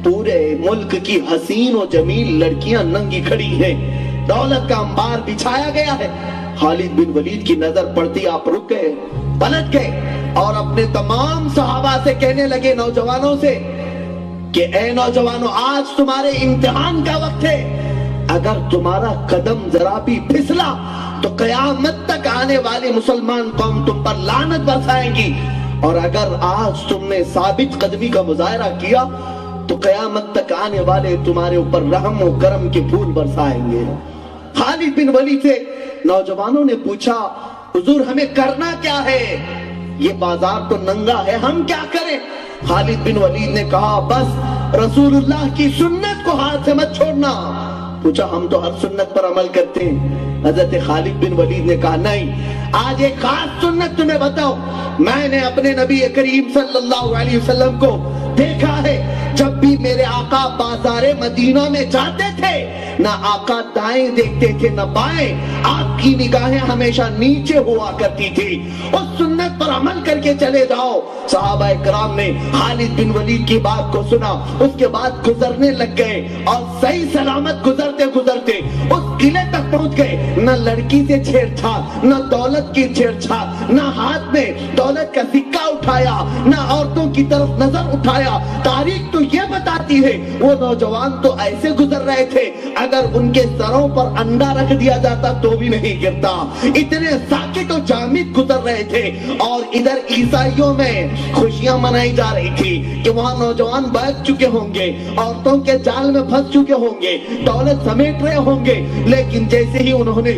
पूरे मुल्क की हसीन और जमील लड़कियां नंगी खड़ी हैं, दौलत का अंबार बिछाया गया है। खालिद बिन वलीद की नजर पड़ती आप रुक गए, पलट गए और अपने तमाम सहाबा से कहने लगे, नौजवानों से, कि ए नौजवानों, आज तुम्हारे इम्तिहान का वक्त है। अगर तुम्हारा कदम जरा भी फिसला तो कयामत तक आने वाली मुसलमान कौम तुम पर लानत बरसाएंगी, और अगर आज तुमने साबित कदमी का मुजाहरा किया तो कयामत तक आने वाले तुम्हारे ऊपर रहम और करम के फूल बरसाएंगे। खालिद बिन वलीद से नौजवानों ने पूछा, हुजूर हमें करना क्या है? ये बाजार तो नंगा है, हम क्या करें? खालिद बिन वलीद ने कहा, बस रसूलुल्लाह की सुन्नत को हाथ से मत छोड़ना। पूछा, हम तो हर सुन्नत पर अमल करते हैं। हजरत खालिद बिन वलीद ने कहा, नहीं, आज एक खास सुन्नत तुम्हें बताओ। मैंने अपने नबी करीम सल्लल्लाहु अलैहि वसल्लम को देखा है, जब भी मेरे आका बाजारे मदीना में जाते थे, ना आका दाएं देखते थे ना बाएं, आपकी निगाहें हमेशा नीचे हुआ करती थी। उस सुन्नत पर अमल करके चले जाओ। सहाबा इकराम ने खालिद बिन वलीद की बात को सुना, उसके बाद गुजरने लग गए और सही सलामत गुजरते गुजरते उस किले तक पहुंच गए। न लड़की से छेड़छाड़, न दौलत की छेड़छाड़, न हाथ में दौलत का सिक्का उठाया, न औरतों की तरफ नजर उठाया। तारीख तो ये बताती है वो नौजवान तो ऐसे गुजर रहे थे, अगर उनके सरों पर अंडा रख दिया जाता तो भी नहीं गिरता। इतने साकित और जामिद गुजर रहे थे। और इधर ईसाइयों में खुशियां मनाई जा रही थी कि वहां नौजवान बच चुके होंगे, औरतों के जाल में फंस चुके होंगे, दौलत समेट रहे होंगे। लेकिन जैसे ही उन्होंने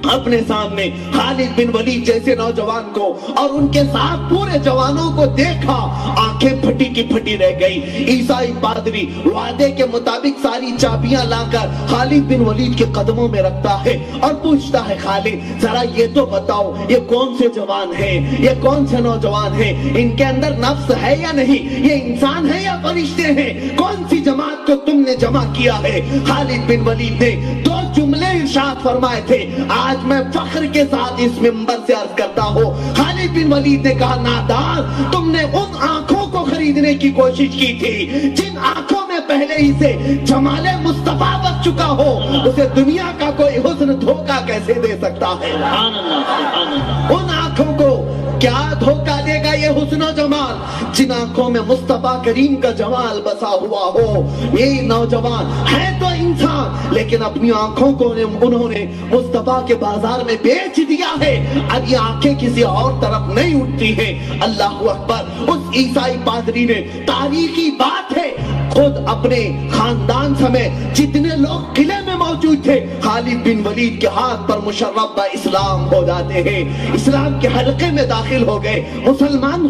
अपने सामने खालिद बिन वलीद जैसे नौजवान को और उनके साथ पूरे जवानों को देखा, आंखें फटी की फटी रह गई। ईसाई पादरी वादे के मुताबिक सारी चाबियां लाकर खालिद बिन वलीद के कदमों में रखता है और पूछता है, खालिद जरा ये तो बताओ, ये कौन से जवान हैं, ये कौन से नौजवान हैं, इनके अंदर नफ्स है या नहीं, ये इंसान है या फरिश्ते हैं, कौन सी जमात को तुमने जमा किया है? खालिद बिन वलीद ने 2 जुमले इरशाद फरमाए थे, आज मैं फख्र के साथ इस मिंबर से अर्ज करता हूँ। खालिद बिन वलीद ने कहा, नादान, तुमने उन आंखों को खरीदने की कोशिश की थी जिन आंखों में पहले ही से जमाले मुस्तफा बच चुका हो, उसे दुनिया का कोई हुस्न धोखा कैसे दे सकता है? उन आंखों को क्या धोखा देगा ये हुस्न जमाल जिन आंखों में मुस्तफा करीम का जमाल बसा हुआ हो? ये नौजवान है तो इंसान, लेकिन अपनी आंखों को उन्होंने मुस्तफा के बाजार में बेच दिया है। अब ये आंखें किसी और तरफ नहीं उठती हैं। अल्लाह अकबर। उस ईसाई पादरी ने, तारीखी बात है, खुद अपने खानदान समेत जितने लोग किले में मौजूद थे, खालिद बिन वलीद के हाथ पर मुशर्रफ इस्लाम हो जाते हैं, इस्लाम के हल्के में दाखिल हो गए, मुसलमान हो